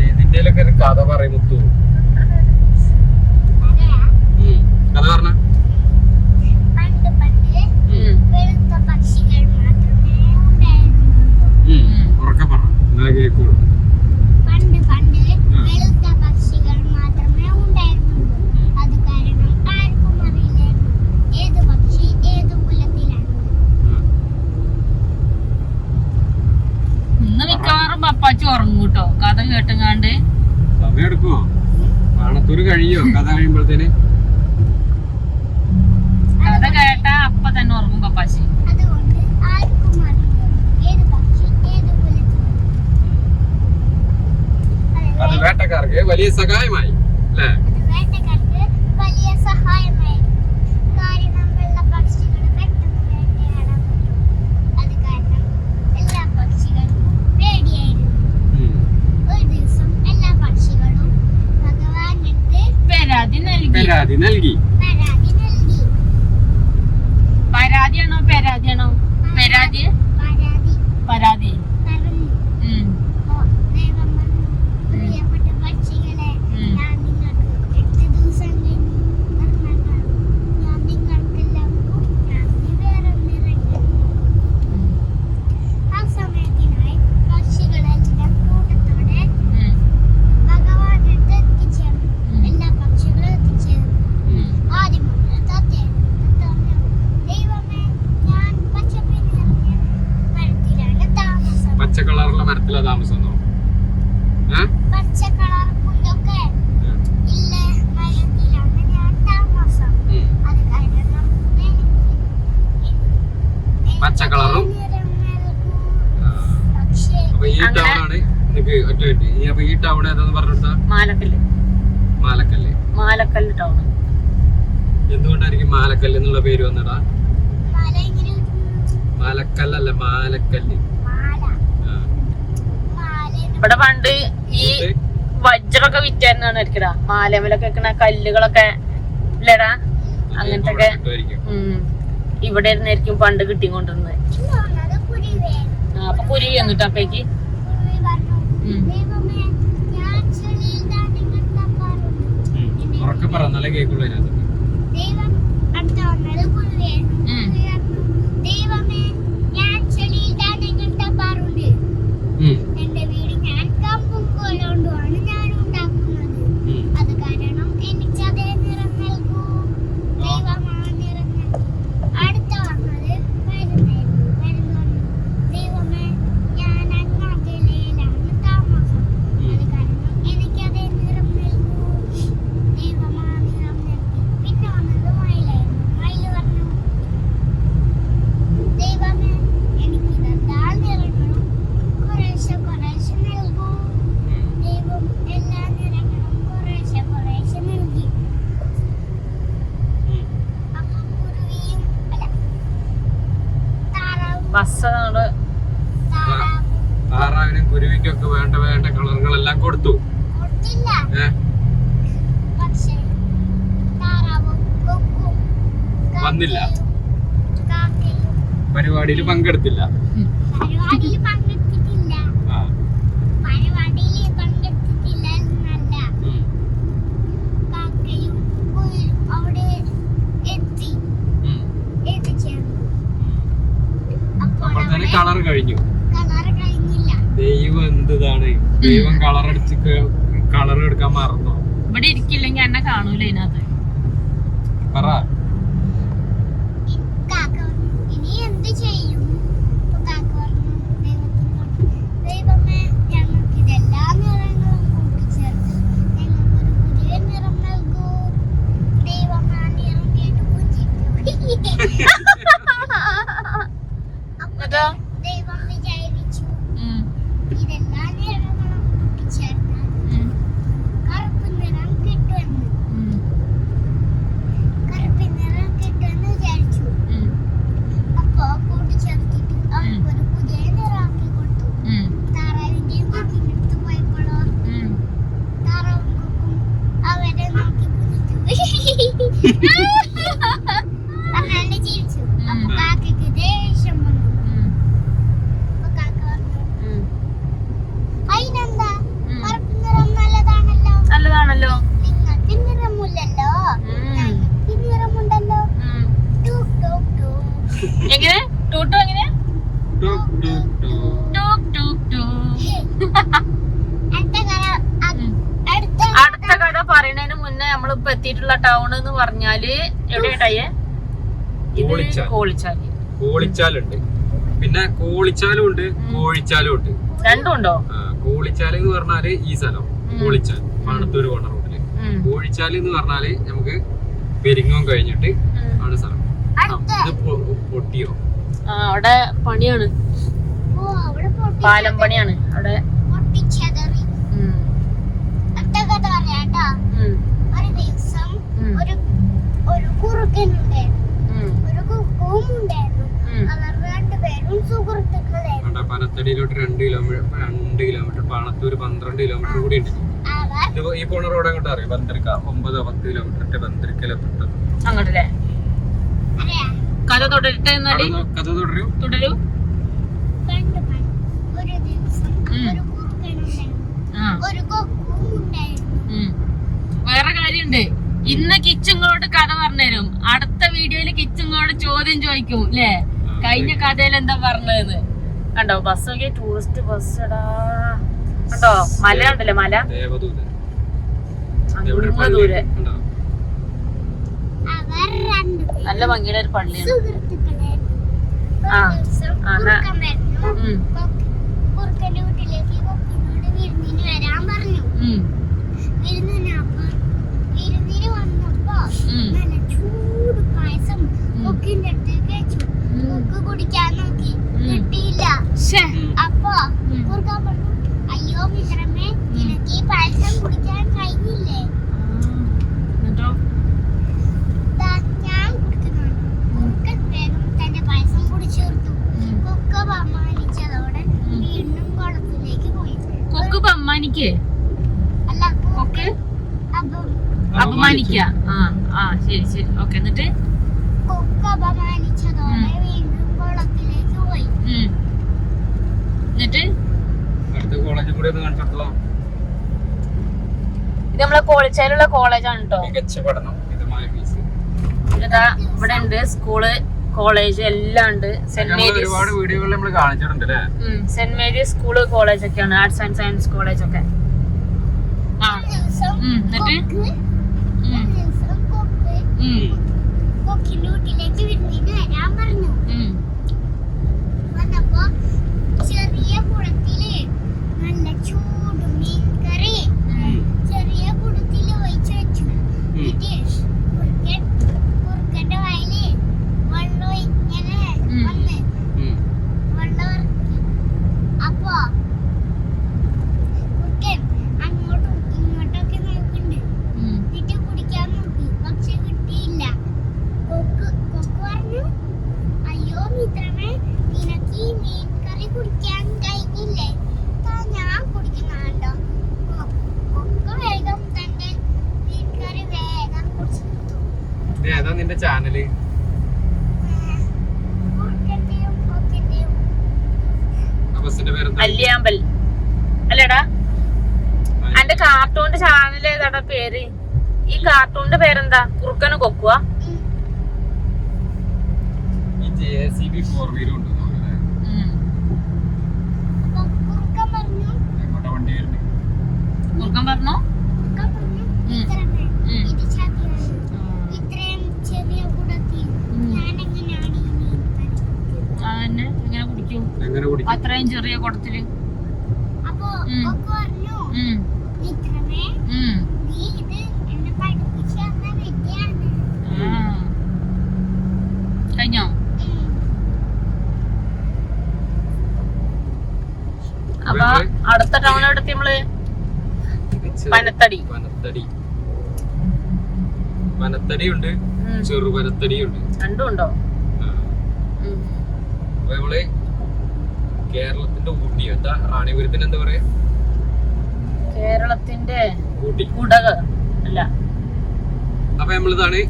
ഇതിന്റെയൊക്കെ ഒരു കഥ പറയും മുത്തു. കഥ പറഞ്ഞ ഉറക്കെ പറ, എന്നാലേ കേൾക്കുള്ളൂ. ഇന്ന് മിക്കവാറും പപ്പാച്ചി ഉറങ്ങും കേട്ടോ കഥ കേട്ടുങ്ങാണ്ട്. സമയം എടുക്കുവോ? പാണത്തൂര് കഴിയോ കഥ കഴിയുമ്പോഴത്തേന്? കഥ കേട്ടാ അപ്പ തന്നെ ഉറങ്ങും പപ്പാച്ചി. അത് വേട്ടക്കാർക്ക് വലിയ സഹായമായി അല്ലേ? പരാതി നൽകി. പരാതിയാണോ പരാതിയാണോ? പരാതി പരാതി. പച്ച കളറുള്ള മരത്തിലാ താമസം? പച്ച കളറും. അപ്പൊ ഈ ടൗണാണ് എനിക്ക് ഒറ്റ കിട്ടി. അപ്പൊ ഈ ടൗൺ ഏതാന്ന് പറഞ്ഞെടുത്താ? മാലക്കല്ല്. മാലക്കല്ല്. മാലക്കല്ല് ടൗൺ. എന്തുകൊണ്ടായിരിക്കും മാലക്കല്ല് എന്നുള്ള പേര് വന്നടാ? മാലക്കല്ലല്ല, മാലക്കല്ല്. ഇവിടെ പണ്ട് ഈ വജ്രൊക്കെ വിറ്റായിരുന്നാണ് ഇരിക്കടാ. മാലമലൊക്കെ വെക്കണ കല്ലുകളൊക്കെ ഇല്ലടാ, അങ്ങനത്തെ ഒക്കെ ഇവിടെ ഇരുന്നായിരിക്കും പണ്ട് കിട്ടിക്കൊണ്ടിരുന്നത്. അപ്പൊ കുരുവി വന്നിട്ട് അപ്പേക്ക് ഉറക്കെ പറ, നല്ല കേൾക്കുള്ളൂ അതിനകത്ത്. എന്റെ വീട് ഞാൻ കമ്പും കൊണ്ടുമാണ് ഞാൻ ഉണ്ടാക്കുന്നത്. അത് കാരണം എനിക്ക് അതേ നിറം നൽകൂ. ദൈവമാ നിറം നൽകൂ. അടുത്ത വന്നത് വരുന്നു. ദൈവമേ ഞാൻ അങ്ങകലയിലാണ് താമസം. അത് കാരണം എനിക്ക് അതേ നിറം നൽകൂ. ദൈവമാ നിറം നൽകി. പിന്നെ വന്നത് മയിലായിരുന്നു. മയിൽ പറഞ്ഞു, ദൈവമേ എനിക്ക് ഇതെല്ലാ നിറങ്ങളും കുറേശ്ശെ കുറേശ്ശെ നൽകൂ. ദൈവം എല്ലാ നിറങ്ങളും കുറേശ്ശെ കുറേശ്ശെ നൽകി. അപ്പൊ കുരുവിയും താറാവിനും കുരുവിക്കൊക്കെ വേണ്ട വേണ്ട കളറുകളെല്ലാം കൊടുത്തു. പക്ഷേ താറാവും കൊക്കും വന്നില്ല, പരിപാടിയിൽ പങ്കെടുത്തില്ല. പരിപാടിയിൽ പങ്കെടുത്തിട്ടില്ല. പരിപാടിയിൽ പങ്കെടുത്തിട്ടില്ല എന്നല്ല, കാക്കയും അവിടെ എത്തിച്ചേർന്നു. അപ്പോൾ തന്നെ കളർ കഴിഞ്ഞു. കളർ കഴിഞ്ഞില്ല. ദൈവം എന്താണ്, ദൈവം കളർ എടുക്കാൻ മറന്നോ? ഇവിടെ ഇരിക്കില്ലെങ്കിൽ എന്നെ കാണൂല ഇതിനകത്ത്. പറ. ഇനി എന്ത് ചെയ്യും? കാക്ക പറഞ്ഞു ദൈവത്തിനോട്, ദൈവമേ ഞങ്ങൾക്ക് ഇതെല്ലാ നിറങ്ങളും പറഞ്ഞാണ്ട് ചിരിച്ചു. അപ്പൊ കാക്കയ്ക്ക് ദേഷ്യം വന്നു. അപ്പൊ കാക്ക പറഞ്ഞു, അതിനെന്താ, കറുപ്പ് നിറം നല്ലതാണല്ലോ. നല്ലതാണല്ലോ. നിങ്ങൾക്ക് നിറമില്ലല്ലോ, ഞങ്ങൾക്ക് നിറമുണ്ടല്ലോ. ടൂക് ടൂക് ടൂക്. എങ്ങനെ ടൂട്ടു എങ്ങനെ ടോക് ടോക് ടോക്. ടൂക് ടൂക് ടൂക്. അടുത്ത കഥ പറയുന്നതിന് മുന്നേ നമ്മളിപ്പോ എത്തിയിട്ടുള്ള ടൗൺ എന്ന് പറഞ്ഞാല് എവിടെയായിട്ടേ ഇത് കോളിച്ചാല്. കോളിച്ചാലുണ്ട്, പിന്നെ കോളിച്ചാലും ഉണ്ട്, കോഴിച്ചാലും ഉണ്ട്. രണ്ടും ഉണ്ടോ? കോളിച്ചാല് എന്ന് പറഞ്ഞാല് ഈ സ്ഥലം കോളിച്ചാൽ പാണത്തൂര് പോണ റോഡില്. കോഴിച്ചാല് എന്ന് പറഞ്ഞാല് നമുക്ക് പെരിങ്ങോം കഴിഞ്ഞിട്ട് ആണ് സ്ഥലം. ഇത് പൊട്ടിയോ? അവിടെ പണിയാണ്, പാലം പണിയാണ് അവിടെ. പൊട്ടിച്ചതറി. അടുത്ത കഥ പറയാട്ടോ. ഒരു ദിവസം ഒരു കുറുക്കനുണ്ടായിരുന്നു, ഒരു കുക്കുവും ഉണ്ടായിരുന്നു. അവർ രണ്ടുപേരും സുഹൃത്തുക്കളായിരുന്നു. പനത്തടിയിലോട്ട് 2 കിലോമീറ്റർ, പാണത്തൂര് 12 കിലോമീറ്റർ കൂടി ഉണ്ട്. ഈ പോണ റോഡ് അങ്ങോട്ട് അറിയാം, ബന്ദരിക്ക 9-10 കിലോമീറ്റർ ബന്ദരിക്കലെത്തും അങ്ങോട്ടല്ലേ. കഥ തുടരട്ടെ, കഥ തുടരൂ. തുടരൂ. ഒരു ദിവസം ഒരു കുറുക്കനുണ്ടായിരുന്നു, ഒരു കൊക്കും ഉണ്ടായിരുന്നു. വേറെ കാര്യണ്ട്, ഇന്ന് കിച്ചുങ്ങളോട് കഥ പറഞ്ഞുതരും. അടുത്ത വീഡിയോയില് കിച്ചുങ്ങളോട് ചോദ്യം ചോദിക്കും ല്ലേ, കഴിഞ്ഞ കഥയിൽ എന്താ പറഞ്ഞതെന്ന്. കണ്ടോ ബസ്സൊക്കെ ടൂറിസ്റ്റ് ബസ് കണ്ടോ, മല ഉണ്ടല്ലേ, മല ദൂരെ. അവർ രണ്ടുപേരും നല്ല ഭംഗിയുള്ള ഒരു പള്ളിയാണ്. സുഹൃത്തുക്കളായിരുന്നു. ഒരു ദിവസം കുറുക്കൻ വരുന്നു. കുറുക്കന്റെ വീട്ടിലേക്ക് കൊക്കിനോട് വിരുന്നിന് വരാൻ പറഞ്ഞു. വിരുന്നിന് വന്നപ്പോ നല്ല ചൂട് പായസം കൊക്കിന്റെ അടുത്തേക്ക് വെച്ചു. കൊക്ക് കുടിക്കാൻ നോക്കി, കിട്ടിയില്ല. അപ്പൊ കുറുക്കൻ പറഞ്ഞു, അയ്യോ മിത്രമേ, നിനക്ക് ഈ പായസം കുടിക്കാൻ കഴിഞ്ഞില്ലേ? ഞാൻ കുടിക്കുന്നുണ്ട്. കുറുക്കൻ വേഗം തന്റെ പായസം കുടിച്ചു തീർത്തു. കൊക്ക് അപമാനിച്ചതോടെ വീണ്ടും കുളത്തിലേക്ക് പോയി. കൊക്ക് അപമാനിക്കേ അല്ല, കൊക്ക് അപമാനിക്ക. ശരി ശരി, ഓക്കെ. എന്നിട്ട് കൊക്ക് അപമാനിച്ചതോടെ വീണ്ടും കുളത്തിലേക്ക് പോയി. എന്നിട്ട് അടുത്ത കോളേജിൽ കൂടി ഒന്ന് കാണിച്ചോ. ഇത് നമ്മളെ കോളിച്ചാലുള്ള കോളേജാണ് കേട്ടോ. മികച്ച പഠനം, മിതമായ ഫീസ്. ഇതാ ഇവിടെ ഉണ്ട് സ്കൂള്, കോളേജ് എല്ലാം ഉണ്ട്. സെന്റ് മേരീസ് ഒരുപാട് വീഡിയോകൾ നമ്മൾ കാണിച്ചിട്ടുണ്ട് അല്ലേ. സെന്റ് മേരീസ് സ്കൂള് കോളേജ് ഒക്കെയാണ്, ആർട്സ് ആൻഡ് സയൻസ് കോളേജ് ഒക്കെ. കൊക്കിന്റെ വീട്ടിലേക്ക് വിരുന്നിന് വരാൻ പറഞ്ഞു. വന്നപ്പോ ചെറിയ കുളത്തില് നല്ല ചൂട് മീൻ കറി ചെറിയ കുടത്തില് ഒഴിച്ചു വെച്ചു. കുറുക്കന്റെ വായില് വെള്ളം ഇങ്ങനെ വന്ന് വെള്ളം ഇറക്കി. അപ്പൊ കുറുക്കൻ അങ്ങോട്ടും ഇങ്ങോട്ടൊക്കെ നോക്കുന്നുണ്ട്. എന്നിട്ട് കുടിക്കാൻ നോക്കി, പക്ഷെ കിട്ടിയില്ല. കൊക്ക് പറഞ്ഞു, അയ്യോ മിത്രമേ, നിനക്ക് ഈ മീൻ കറി കുടിക്കാൻ കഴിഞ്ഞില്ലേ? ഞാൻ കുടിക്കുന്നുണ്ടോ? കൊക്ക് വേഗം തന്റെ മീൻ കറി വേഗം കുടിച്ചു. ഏതാ നിന്റെ ചാനല്? കുറുക്കന്റെയും കൊക്കിന്റെയും ബസ്സിന്റെ പേരെന്താ? അല്ലിയാമ്പൽ അല്ലേടാ. എന്റെ കാർട്ടൂണിന്റെ ചാനൽ ഏതാടാ പേര്? ഈ കാർട്ടൂണിന്റെ പേരെന്താ? കുറുക്കനും കൊക്കുവാ? ഈ JCB 4 വീലും ഉണ്ട്. കുറുക്കൻ പറഞ്ഞു, എങ്ങോട്ടാ വണ്ടി വരുന്നത്? കുറുക്കൻ പറഞ്ഞു, മിത്രമേ, ഇത് ചതിയാണ്. ഇത്രയും ചെറിയ കുടത്തിൽ ഞാൻ എങ്ങനെയാണ് ഈ മീൻ കറി കുടിക്കുന്നത്? എങ്ങനെ കുടിക്കും എങ്ങനെ കുടിക്കും? അത്രയും ചെറിയ കുടത്തില്? അപ്പൊ കൊക്ക് പറഞ്ഞു, മിത്രമേ, നീ ഇത് എന്നെ പഠിപ്പിച്ചു തന്ന വിദ്യയാണ്. കഴിഞ്ഞോ? അപ്പൊ അടുത്ത ടൗൺ എടുത്തി നമ്മള് പനത്തടി. പനത്തടി ഉണ്ട്, ചെറുപനത്തടി ഉണ്ട്. രണ്ടും ഉണ്ടോ? അപ്പൊ നമ്മള് കേരളത്തിന്റെ ഊട്ടി, എന്താ റാണിപുരത്തിന് എന്താ പറയാ? കേരളത്തിന്റെ ഊട്ടി കുടക് അല്ല. അപ്പൊ നമ്മളിതാണ്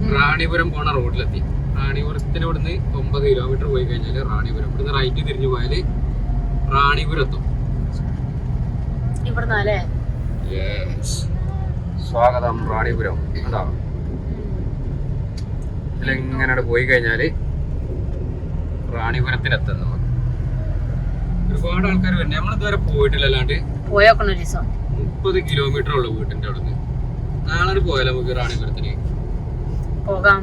റാണിപുരം പോണ റോഡിലെത്തി. റാണിപുരത്തിന് ഇവിടുന്ന് 9 കിലോമീറ്റർ പോയി കഴിഞ്ഞാല് റാണിപുരം. ഇവിടുന്ന് റൈറ്റ് തിരിഞ്ഞു പോയാല് റാണിപുരം എത്തും. സ്വാഗതം റാണിപുരം. അതാ ഇതിലെങ്ങനെ പോയി കഴിഞ്ഞാല് റാണിപുരത്തിനെത്തുന്നു. ഒരുപാട് ആൾക്കാർ വരുന്നത്. നമ്മളിതുവരെ പോയിട്ടില്ല. അല്ലാണ്ട് 30 കിലോമീറ്റർ ഉള്ളു വീട്ടിന്റെ അവിടെ നിന്ന്. നാളെ പോയാലോ നമുക്ക് റാണിപുരത്തിന്? പോകാം.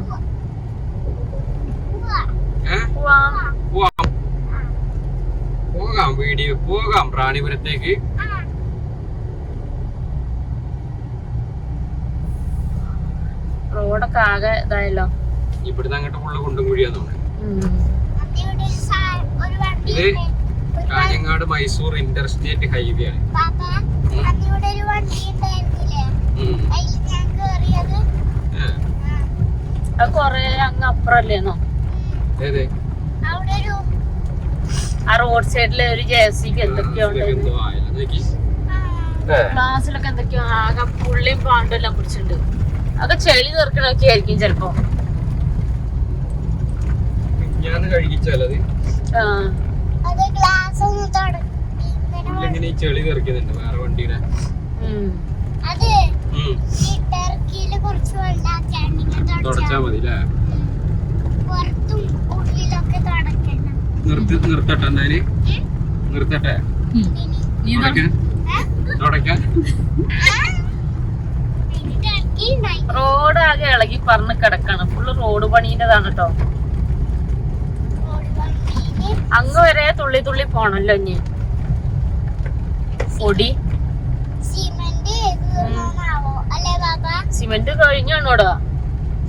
വീഡിയോ പോകാം റാണിപുരത്തേക്ക്. റോഡൊക്കെ ആകെ ഇതായല്ലോ. ഇവിടുന്ന് അങ്ങോട്ട് ഫുള്ള് കുണ്ടും കുഴിയാന്ന് തോന്നുന്നു. ഇത് കാഞ്ഞങ്ങാട് മൈസൂർ ഇന്റർസ്റ്റേറ്റ് ഹൈവേ ആണ്. അത് കൊറേ അങ്ങ് അപ്പുറല്ലേന്നോ? ആ റോഡ് സൈഡില് ഒരു JCB എന്തൊക്കെയോ ക്ലാസ്സിലൊക്കെ എന്തൊക്കെയോ ആകെ പുള്ളിയും പാണ്ടും എല്ലാം പിടിച്ചിട്ടുണ്ട്. അതൊക്കെ ചെളി തീർക്കണൊക്കെ ആയിരിക്കും ചെലപ്പോ. ചെളി തെറിക്കുന്നുണ്ട് വേറെ വണ്ടിയുടെ. തുടച്ചാ മതി അല്ലേ? നിർത്തട്ടെ എന്നാല് നിർത്തട്ടെ. തുടക്കാൻ റോഡ് ആകെ ഇളകി പറന്ന് കിടക്കാണ്. ഫുള്ള് റോഡ് പണീന്റെതാണ് കേട്ടോ. അങ്ങ് വരെ തുള്ളി തുള്ളി പോണല്ലോ. ഇനി പൊടി സിമെന്റ് കഴിഞ്ഞാണോടാ?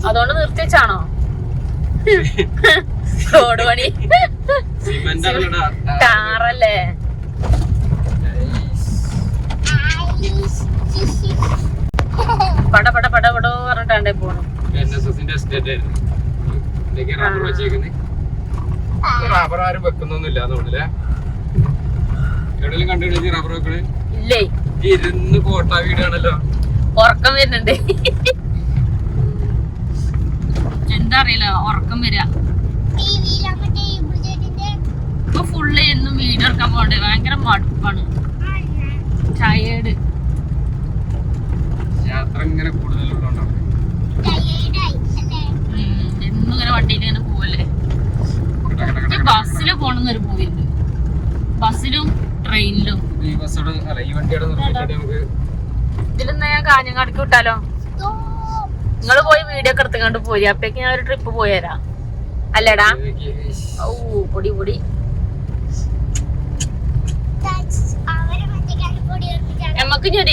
അതുകൊണ്ട് നിർത്തിച്ചാണോ റോഡ് പണി? ടാറല്ലേ? പട പട പട പടോ പറഞ്ഞിട്ടാണ്ടേ പോണു. റബ്ബർ ആരും വെക്കുന്നൊന്നുമില്ല തോന്നില്ലേ? എവിടെയും കണ്ടുപിടിച്ച് റബ്ബർ വെക്കണേ ഇല്ലേ? ഇരുന്ന് കോട്ട വീടാണല്ലോ. ഉറക്കം വരുന്നുണ്ട്. എന്താ അറിയില്ല, ഉറക്കം വരിക. ഇപ്പൊ ഫുള്ള് എന്നും വീഡിയോ എടുക്കാൻ പോകണ്ടേ? ഭയങ്കര മടുപ്പാണ്. ടയേർഡ്. യാത്ര ഇങ്ങനെ കൂടുതലുള്ളതുകൊണ്ടാണ് എന്നും ഇങ്ങനെ വണ്ടിയിൽ ഇങ്ങനെ പോവല്ലേ. ബസ്സില് പോണെന്നൊരു പോയിണ്ട്. ബസ്സിലും ട്രെയിനിലും. ഇതിലെന്നാ ഞാൻ കാഞ്ഞങ്ങാടിക്ക് വിട്ടാലോ? നിങ്ങള് പോയി വീഡിയോ ഒക്കെ എടുത്തുകൊണ്ട് പോയി. അപ്പേക്ക് ഞാൻ ഒരു ട്രിപ്പ് പോയരാ. അല്ലേടാ? ഓ പൊടി പൊടി. നമ്മക്ക് ഞാൻ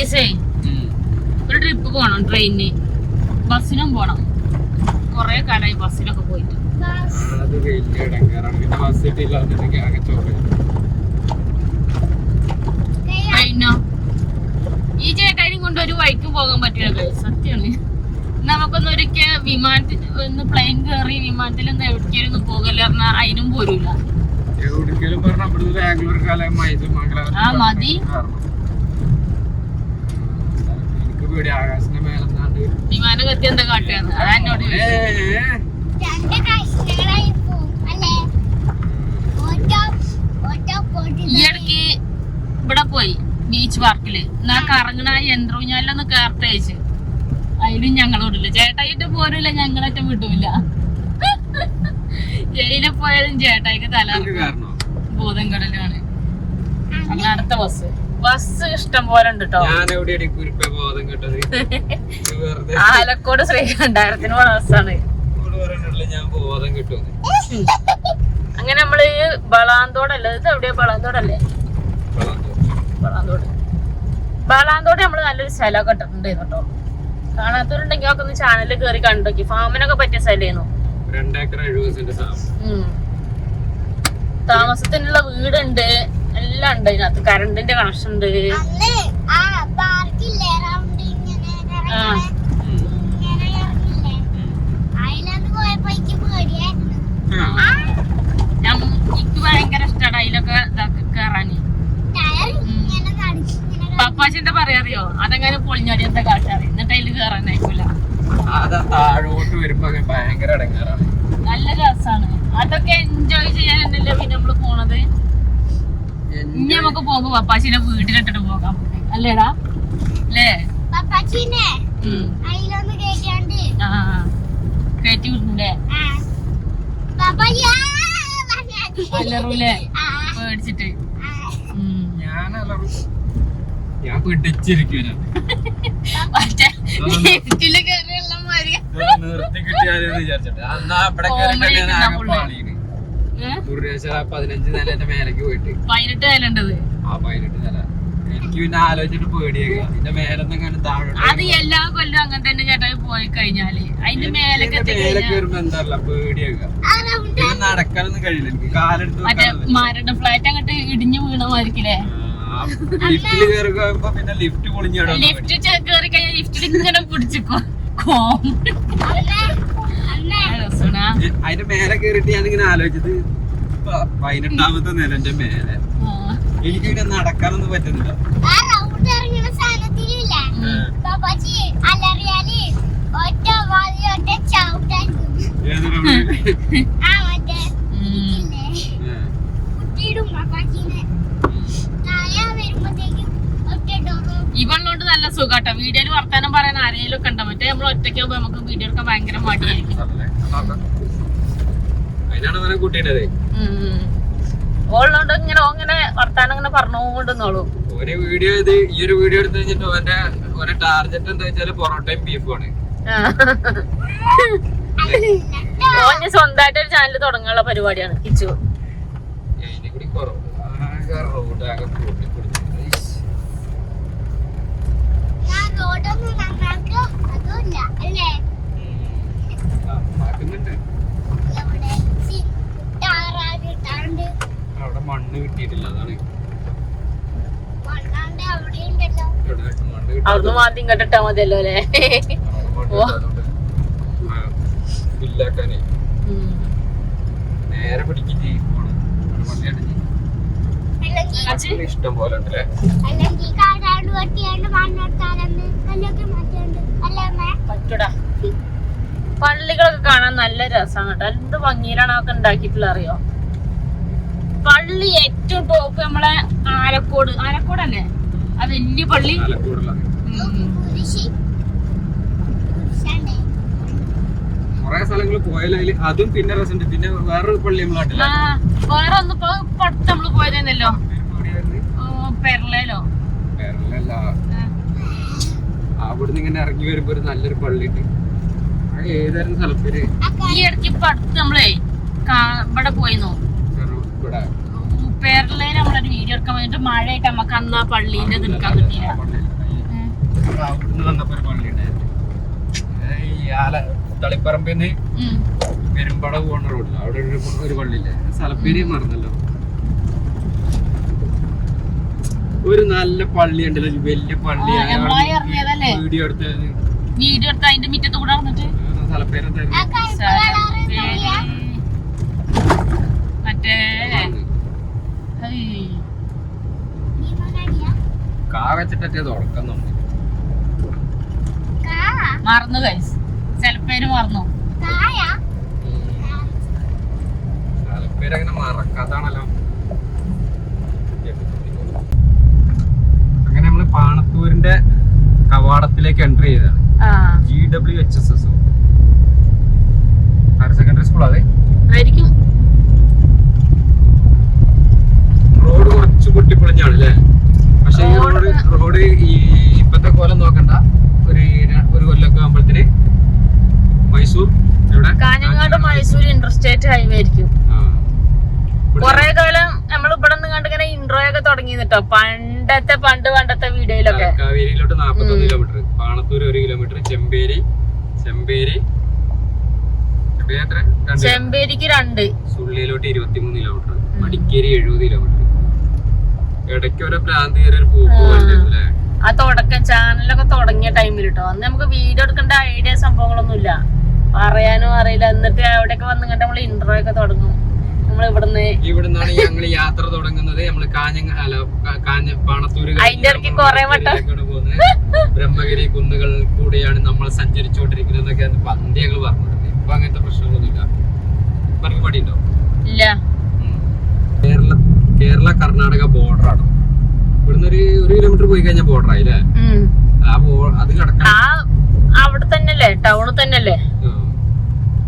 ഒരു ട്രിപ്പ് പോണം. ട്രെയിനിന് ബസ്സിനും പോണം. കൊറേ കാലായി ബസ്സിലൊക്കെ പോയിട്ട്. ട്രെയിനോ ഈ ചേട്ടായും കൊണ്ട് ഒരു വഴിക്ക് പോകാൻ പറ്റില്ല. സത്യമാണ്. നമുക്കൊന്നും ഒരിക്കൽ വിമാനത്തിൽ ഒന്ന് പ്ലെയിൻ കയറി വിമാനത്തിൽ ഒന്ന് എവിടേക്കും പോകല്ല പറഞ്ഞാൽ അതിനും പോരൂല. ആ മതി. വിമാനം കത്തി എന്താ കാട്ടുകയാണ്? അതാ എന്നോട് ഈ ഇടയ്ക്ക് ഇവിടെ പോയി ബീച്ച് പാർക്കില്. എന്നാ കറങ്ങണ യന്ത്രൂഞ്ഞാലൊന്ന് കേർട്ട് അയച്ചു. അതിലും ഞങ്ങളോടില്ല. ചേട്ടായിട്ട് പോരൂല, ഞങ്ങളൊറ്റ വിടൂല. ജയിലിൽ പോയാലും ചേട്ടായിക്ക് തല ബോധം കടലാണ്. അങ്ങനെ അടുത്ത ബസ് ഇഷ്ടം പോലെ ഉണ്ട് കേട്ടോ. ആലക്കോട് ശ്രീകണ്ഠാരത്തിന് പോണ ബസ്സാണ്. അങ്ങനെ നമ്മള് ബളാന്തോടല്ലേ? ഇത് എവിടെയാ? ബളാന്തോടല്ലേ? ബളാന്തോട് നമ്മള് നല്ലൊരു സ്ഥലമൊക്കെ ഇട്ടിട്ടുണ്ട് കേട്ടോ. കാണാത്തവരുണ്ടെങ്കിൽ ഒക്കെ ഒന്ന് ചാനലിൽ കയറി കണ്ടോക്കി. ഫാമിനൊക്കെ പറ്റിയ സ്ഥലമായിരുന്നു. താമസത്തിനുള്ള വീടുണ്ട്, എല്ലാം ഉണ്ട് അതിനകത്ത്. കറണ്ടിന്റെ കണക്ഷൻ ഉണ്ട്. എനിക്ക് ഭയങ്കര ഇഷ്ടമാണ് അതിലൊക്കെ കേറാന്. പപ്പാശി എന്താ പറയാറിയോ? അതെങ്ങനെ പൊളിഞ്ഞാടി എന്താ കാട്ടാറി. എന്നിട്ട് അതിൽ കേറാനായിക്കൂല. അതാ താഴോട്ട് വരുമ്പോ ഭയങ്കര ഇടങ്ങാറാണ്. നല്ല രസാണ്. അതൊക്കെ എൻജോയ് ചെയ്യാനല്ലേ പിന്നെ നമ്മള് പോണത്. ഇനി നമുക്ക് പോകുമ്പോ പപ്പാച്ചിനെ വീട്ടിലിട്ടിട്ട് പോകാൻ അല്ലേടാ അല്ലേ? പപ്പാച്ചിനെ അതിലൊന്ന് കേട്ടാണ്ട് കയറ്റി വിടുന്നുണ്ടേ അല്ലറൂലേ പേടിച്ചിട്ട്. ഞാൻ പിടിച്ചിരിക്കും. നിർത്തി കിട്ടിയാലെന്ന് വിചാരിച്ചിട്ട് അന്നാ ഇവിടെ 15 നിലന്റെ മേലേക്ക് പോയിട്ട് 18 നില ഉണ്ടത്. ആ 18 നില എനിക്ക് പിന്നെ ആലോചിച്ചിട്ട് പേടിയാ. പിന്നെ മേലെന്നെങ്ങനെ താഴെ അത് എല്ലാ കൊല്ലം അങ്ങനെ തന്നെ ചേട്ടാ പോയി കഴിഞ്ഞാല് അതിന്റെ മേലൊക്കെ വരുമ്പോ എന്താ പേടിയാക്കുക. പിന്നെ നടക്കാനൊന്നും കഴിയില്ല എനിക്ക്. കാലെടുത്ത് മറ്റേ മരട് ഫ്ലാറ്റ് അങ്ങോട്ട് ഇടിഞ്ഞു വീണമായിരിക്കില്ലേ. ലിഫ്റ്റില് കയറുമ്പോ പിന്നെ ലിഫ്റ്റ് പൊളിഞ്ഞാണ്. ലിഫ്റ്റ് കയറി കഴിഞ്ഞാൽ ലിഫ്റ്റിൽ ഇങ്ങനെ പിടിച്ചിക്കോ. അതിന്റെ മേലെ കേറിട്ട് ഞാനിങ്ങനെ ആലോചിച്ചത് 18ാമത്തെ നിലന്റെ മേലെ. എനിക്ക് പിന്നെ നടക്കാനൊന്നും പറ്റുന്നില്ല. ഇവളോണ്ട് നല്ല സുഖാട്ടോ. വീഡിയോയിൽ വർത്താനം പറയാൻ ആരെങ്കിലും ഒക്കെ ഉണ്ടോ? മറ്റേ നമ്മൾ ഒറ്റയ്ക്കാകുമ്പോ നമുക്ക് വീഡിയോ എടുക്കാൻ ഭയങ്കര മടിയായിരിക്കും. അതിനാണ് അവനെ കൂട്ടിയിട്ടത്. ഓളോണ്ട് ഇങ്ങനെ വർത്താനം ഇങ്ങനെ പറഞ്ഞോണ്ടിരുന്നോളൂ. ഒരു വീഡിയോ ഇത് ഈ ഒരു വീഡിയോ എടുത്ത് കഴിഞ്ഞിട്ട് ഓന്റെ ടാർഗറ്റ് എന്താ വെച്ചാല് പൊറോട്ടയും ബീഫുമാണ്. ഓന് സ്വന്തമായിട്ട് ഒരു ചാനൽ തുടങ്ങാനുള്ള പരിപാടിയാണ് കിച്ചു. അതിനെ കൂടി റോഡാകെ അവിടെ മണ്ണ് കിട്ടിയിട്ടില്ല. അതാണ് അവിടുന്ന് മാറ്റി ഇങ്ങോട്ടിട്ടാ മതിയല്ലോ അല്ലേ? ബില്ലാക്കാനേ നേരെ പിടിച്ചിട്ട് ഇഷ്ടം പോലെ ഉണ്ടല്ലേ. പറ്റൂടാ. പള്ളികളൊക്കെ കാണാൻ നല്ല രസമാണ് കേട്ടോ. എന്ത് ഭംഗിയിലാണ് അതൊക്കെ ഉണ്ടാക്കിയിട്ടുള്ള അറിയോ? പള്ളി ഏറ്റവും ടോപ്പ് നമ്മളെ ആലക്കോടല്ലേ? ആ വലിയ പള്ളി. കൊറേ സ്ഥലങ്ങൾ പോയാലും അതും പിന്നെ രസമുണ്ട്. പിന്നെ വേറൊരു പള്ളി നമ്മളാട്ടില്ല. വേറെ ഒന്ന് അടുത്ത് നമ്മള് പോയതല്ലോ പെരളയിലോ. പെരളല്ല, അവിടുന്ന് ഇങ്ങനെ ഇറങ്ങി വരുമ്പോ ഒരു നല്ലൊരു പള്ളി ഉണ്ട്. ഏതായിരുന്നു സ്ഥലപ്പേര്? ഈ ഇടയ്ക്ക് ഇപ്പൊ അടുത്ത് നമ്മളെ ഇവിടെ പോയിന്നോ പെരളയില് നമ്മളൊരു വീഡിയോ എടുക്കാൻ വേണ്ടിട്ട് മഴയായിട്ട് നമുക്ക് അന്ന് ആ പള്ളീന്റെ നിൽക്കാൻ കിട്ടിയില്ല. അവിടുന്ന് വന്നപ്പോ ഒരു പള്ളി ഉണ്ടായിരുന്നു. തളിപ്പറമ്പിന്ന് പെരുമ്പട പോകുന്ന റോഡില്ല അവിടെ ഒരു പള്ളിയില്ലേ? സ്ഥലപ്പേര് മറന്നല്ലോ. ഒരു നല്ല പള്ളി ഉണ്ടല്ലോ, വലിയ പള്ളി. വീഡിയോ എടുത്ത് അതിന്റെ മുറ്റത്ത് കൂടെ നടന്നിട്ട് സ്ഥലപ്പേര് മറ്റേ കാ വെച്ചിട്ടേ തുടക്കം നമ്മൾ മറന്നു ഗൈസ്. സ്ഥലപ്പേര് മറന്നു. സ്ഥലപ്പേര് അങ്ങനെ മറക്കാത്താണല്ലോ. അങ്ങനെ നമ്മള് പാണത്തൂരിന്റെ കവാടത്തിലേക്ക് എൻട്രി ചെയ്തതാണ്. GWHSS higher secondary school. അതെ ആയിരിക്കും. റോഡ് കുറച്ച് പൊട്ടിപ്പൊളിഞ്ഞാണ് അല്ലേ? പക്ഷെ ഈ റോഡ് ഇപ്പത്തെ കോലം നോക്കണ്ട. ഒരു കൊല്ലൊക്കെ ആകുമ്പോഴത്തേന് മൈസൂർ കാഞ്ഞങ്ങാട് മൈസൂർ ഇന്റർസ്റ്റേറ്റ് ഹൈവേ ആയിരിക്കും. കൊറേ കാലം നമ്മൾ ഇവിടെ നിന്ന് കണ്ട് ഇങ്ങനെ ഇൻട്രോ ഒക്കെ തുടങ്ങി കേട്ടോ. പണ്ടത്തെ വീഡിയോയിലൊക്കെ. കാവേരിയിലോട്ട് 41 കിലോമീറ്റർ, പാണത്തൂർ 1 കിലോമീറ്റർ, ചെമ്പേരിക്ക് 2, സുള്ളിയിലോട്ട് 23 കിലോമീറ്റർ, മടിക്കേരി 70 കിലോമീറ്റർ. ഇടയ്ക്ക് ഓരോ പ്രാന്തി ഒരു പൂക്കല്ലേ? ആ തുടക്കം ചാനലൊക്കെ തുടങ്ങിയ ടൈമിൽ കേട്ടോ. അന്ന് നമുക്ക് വീഡിയോ എടുക്കേണ്ട ഐഡിയ സംഭവങ്ങളൊന്നുമില്ല, പറയാനും അറിയില്ല. എന്നിട്ട് അവിടെയൊക്കെ വന്നിട്ട് നമ്മള് ഇൻട്രോ ഒക്കെ തുടങ്ങും. നമ്മൾ ഇവിടുന്നാണ് ഞങ്ങൾ യാത്ര തുടങ്ങുന്നത്. നമ്മള് പാണത്തൂര് അതിന്റെ ഇടയ്ക്ക് കൊറേ വട്ടം ബ്രഹ്മഗിരി കുന്നുകൾ കൂടെയാണ് നമ്മൾ സഞ്ചരിച്ചുകൊണ്ടിരിക്കുന്നത് എന്നൊക്കെയാണ് പണ്ട് ഞങ്ങൾ പറഞ്ഞിട്ടുണ്ട്. ഇപ്പൊ അങ്ങനത്തെ പ്രശ്നങ്ങളൊന്നുമില്ല. ഇപ്പൊ പടിയുണ്ടോ? ഇല്ല. കേരള കർണാടക ബോർഡറാണ്. ഇവിടുന്ന് ഒരു കിലോമീറ്റർ പോയി കഴിഞ്ഞാൽ ബോർഡർ ആയില്ലേ? അത് കിടക്കണം. അവിടെ തന്നെയല്ലേ, ടൗണിൽ തന്നെയല്ലേ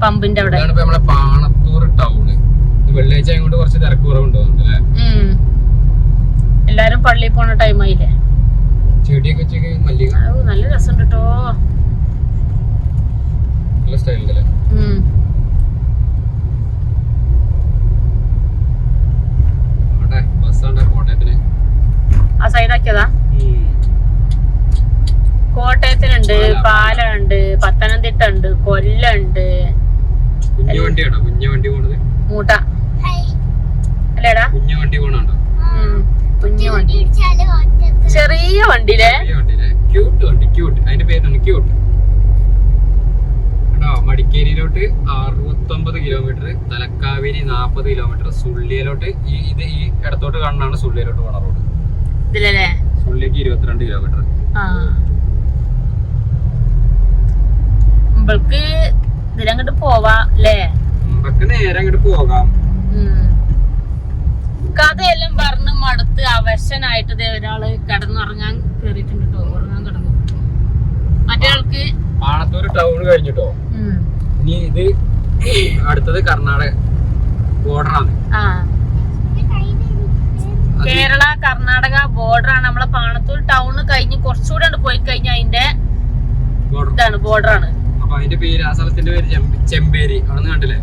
പമ്പിന്റെ അവിടെ. നമ്മളെ പാണത്തൂർ ടൗണ്. വെള്ളിയാഴ്ച കൊണ്ട് കുറച്ച് തിരക്ക് കുറവുണ്ടോ അല്ലേ? എല്ലാരും പള്ളിയിൽ പോണ ടൈം ആയില്ലേ? ചെടിയൊക്കെ വെച്ച് മല്ലിക നല്ല രസമുണ്ട് കേട്ടോ. നല്ല സ്റ്റൈലല്ലേ? ബസ്സാണ്ട കോട്ടയത്തിന് ആ സൈഡാക്കിയതാ. കോട്ടയത്തിനുണ്ട്, പാലുണ്ട്, പത്തനംതിട്ട ഉണ്ട്, കൊല്ലുണ്ട്. കുഞ്ഞു വണ്ടിയാണോ? കുഞ്ഞു വണ്ടി പോണത് മൂട്ട അല്ലേടാ? കുഞ്ഞു വണ്ടി പോണുണ്ടോ? കുഞ്ഞു വണ്ടി, ചെറിയ വണ്ടിയിലെ ക്യൂട്ട് വണ്ടി. ക്യൂട്ട്, അതിന്റെ പേരാണ് ക്യൂട്ട്. കേട്ടോ, മടിക്കേരിയിലോട്ട് 69 കിലോമീറ്റർ, തലക്കാവേരി 40 കിലോമീറ്റർ, സുള്ളിയിലോട്ട് ഈ ഇടത്തോട്ട് കാണാനാണ് സുള്ളിയിലോട്ട് പോണ റോഡ്. ഇതിലല്ലേ? സുള്ളിക്ക് 22 കിലോമീറ്റർ. നമ്മൾക്ക് ഇതിലങ്ങോട്ട് പോവാ അല്ലേ? നമുക്ക് നേരെ അങ്ങോട്ട് പോകാം. കഥയെല്ലാം പറഞ്ഞ് മടുത്ത് അവശനായിട്ട് ഒരാള് കിടന്നുറങ്ങാൻ കേറിയിട്ടുണ്ട് കേട്ടോ. ഉറങ്ങാൻ കിടന്നു. മറ്റേ ആൾക്ക് പാണത്തൂർ ടൗൺ കഴിഞ്ഞിട്ടോ. ഇനി ഇത് അടുത്തത് കർണാടക ബോർഡറാണ്. കേരള കർണാടക ബോർഡറാണ്. നമ്മളെ പാണത്തൂർ ടൗണ് കഴിഞ്ഞ് കുറച്ചുകൂടെ പോയി കഴിഞ്ഞാൽ അതിന്റെ ഇതാണ്, ബോർഡറാണ്. അപ്പൊ അതിന്റെ പേര്, ആ സ്ഥലത്തിന്റെ പേര് ചെമ്പേരി. അവിടുന്ന് കണ്ടില്ലേ?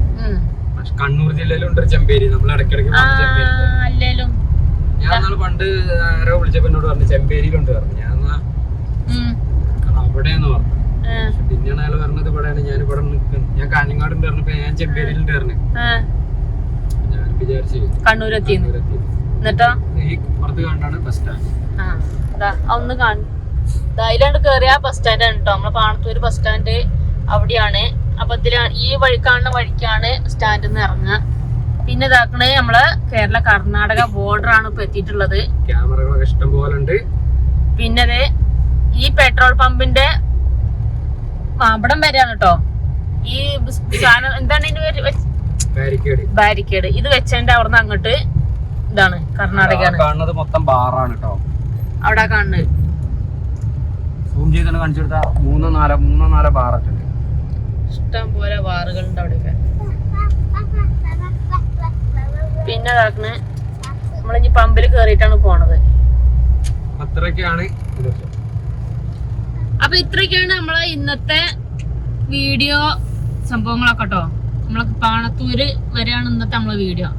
കണ്ണൂർ ജില്ലയിലുണ്ട് ചെമ്പേരി. നമ്മൾ ഇടയ്ക്കിടയ്ക്ക് അല്ലേലും ഞാൻ പണ്ട് ആരോ വിളിച്ചപ്പോ എന്നോട് പറഞ്ഞു ചെമ്പേരിയിലുണ്ട് പറഞ്ഞു. ഞാൻ അവിടെയാന്ന് പറഞ്ഞു. പിന്നെയാണ് അയാൾ പറഞ്ഞത് ഇവിടെയാണ്. ഞാൻ ഇവിടെ നിൽക്കുന്നു. ഞാൻ കാഞ്ഞങ്ങാട് പറഞ്ഞപ്പോ ഞാൻ ചെമ്പേരിയിലുണ്ട് പറഞ്ഞു. ഞാൻ വിചാരിച്ചു കണ്ണൂരെത്തി. എന്നിട്ടോ ഈ പുറത്ത് കണ്ടാണ് ബസ് സ്റ്റാൻഡ്. ഒന്ന് അതിലാണ്ട് കേറിയ ബസ് സ്റ്റാൻഡ് ആണ് കേട്ടോ. നമ്മളെ പാണത്തൂര് ബസ് സ്റ്റാൻഡ് അവിടെയാണ്. അപ്പൊ ഇതിലാണ്, ഈ വഴി കാണുന്ന വഴിക്കാണ് സ്റ്റാൻഡിൽ നിന്ന് ഇറങ്ങുക. പിന്നെ ഇതാക്കണേ നമ്മള് കേരള കർണാടക ബോർഡർ ആണ് ഇപ്പൊ എത്തിയിട്ടുള്ളത്. ക്യാമറകളൊക്കെ ഇഷ്ടം പോലെ ഉണ്ട്. പിന്നെ ഈ പെട്രോൾ പമ്പിന്റെ അവിടം വരെയാണ് കേട്ടോ. ഈ സാധനം എന്താണ് ഇതിന് പേര്? ബാരിക്കേഡ്. ഇത് വെച്ചതിന്റെ അവിടുന്ന് അങ്ങോട്ട് ഇതാണ് കർണാടകയാണ്. കാണുന്നത് മൊത്തം ബാറാണ് കേട്ടോ. അവിടെ കാണുന്നത് സൂം ചെയ്താണ് കാണിച്ചു കൊടുത്താ 3-4 ബാറൊക്കെ ഉണ്ട്. ഇഷ്ടം പോലെ ബാറുകളുണ്ട് അവിടെയൊക്കെ. പിന്നെ ഇതാക്കണ് നമ്മളിഞ്ഞി പമ്പിൽ കേറിയിട്ടാണ് പോണത്. അത്രയൊക്കെയാണ്. അപ്പൊ ഇത്രയൊക്കെയാണ് നമ്മളെ ഇന്നത്തെ വീഡിയോ സംഭവങ്ങളൊക്കെ കേട്ടോ. നമ്മളെ പാണത്തൂര് വരെയാണ് ഇന്നത്തെ നമ്മളെ വീഡിയോ.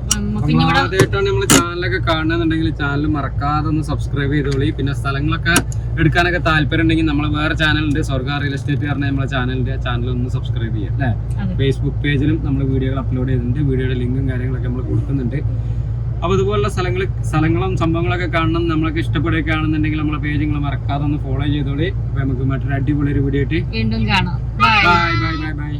ആദ്യമായിട്ടാണ് നമ്മള് ചാനലൊക്കെ കാണുന്നുണ്ടെങ്കിൽ ചാനൽ മറക്കാതെ ഒന്ന് സബ്സ്ക്രൈബ് ചെയ്തോളി. പിന്നെ സ്ഥലങ്ങളൊക്കെ എടുക്കാനൊക്കെ താല്പര്യം ഉണ്ടെങ്കിൽ നമ്മളെ വേറെ ചാനലുണ്ട്, സ്വർഗ റിയൽ എസ്റ്റേറ്റ് പറഞ്ഞ നമ്മളെ ചാനൽ ഒന്ന് സബ്സ്ക്രൈബ് ചെയ്യാം അല്ലേ? ഫേസ്ബുക്ക് പേജിലും നമ്മൾ വീഡിയോകൾ അപ്ലോഡ് ചെയ്തിട്ടുണ്ട്. വീഡിയോയുടെ ലിങ്കും കാര്യങ്ങളൊക്കെ നമ്മൾ കൊടുക്കുന്നുണ്ട്. അപ്പോൾ ഇതുപോലുള്ള സ്ഥലങ്ങളും സംഭവങ്ങളൊക്കെ കാണണം, നമ്മളൊക്കെ ഇഷ്ടപ്പെടുകയാണെന്നുണ്ടെങ്കിൽ നമ്മളെ പേജ് നിങ്ങൾ മറക്കാതെ ഒന്ന് ഫോളോ ചെയ്തോളി. അപ്പോൾ നമുക്ക് മറ്റൊരു അടിപൊളി ഒരു വീഡിയോ ആയിട്ട് വീണ്ടും കാണാം. Bye bye bye bye.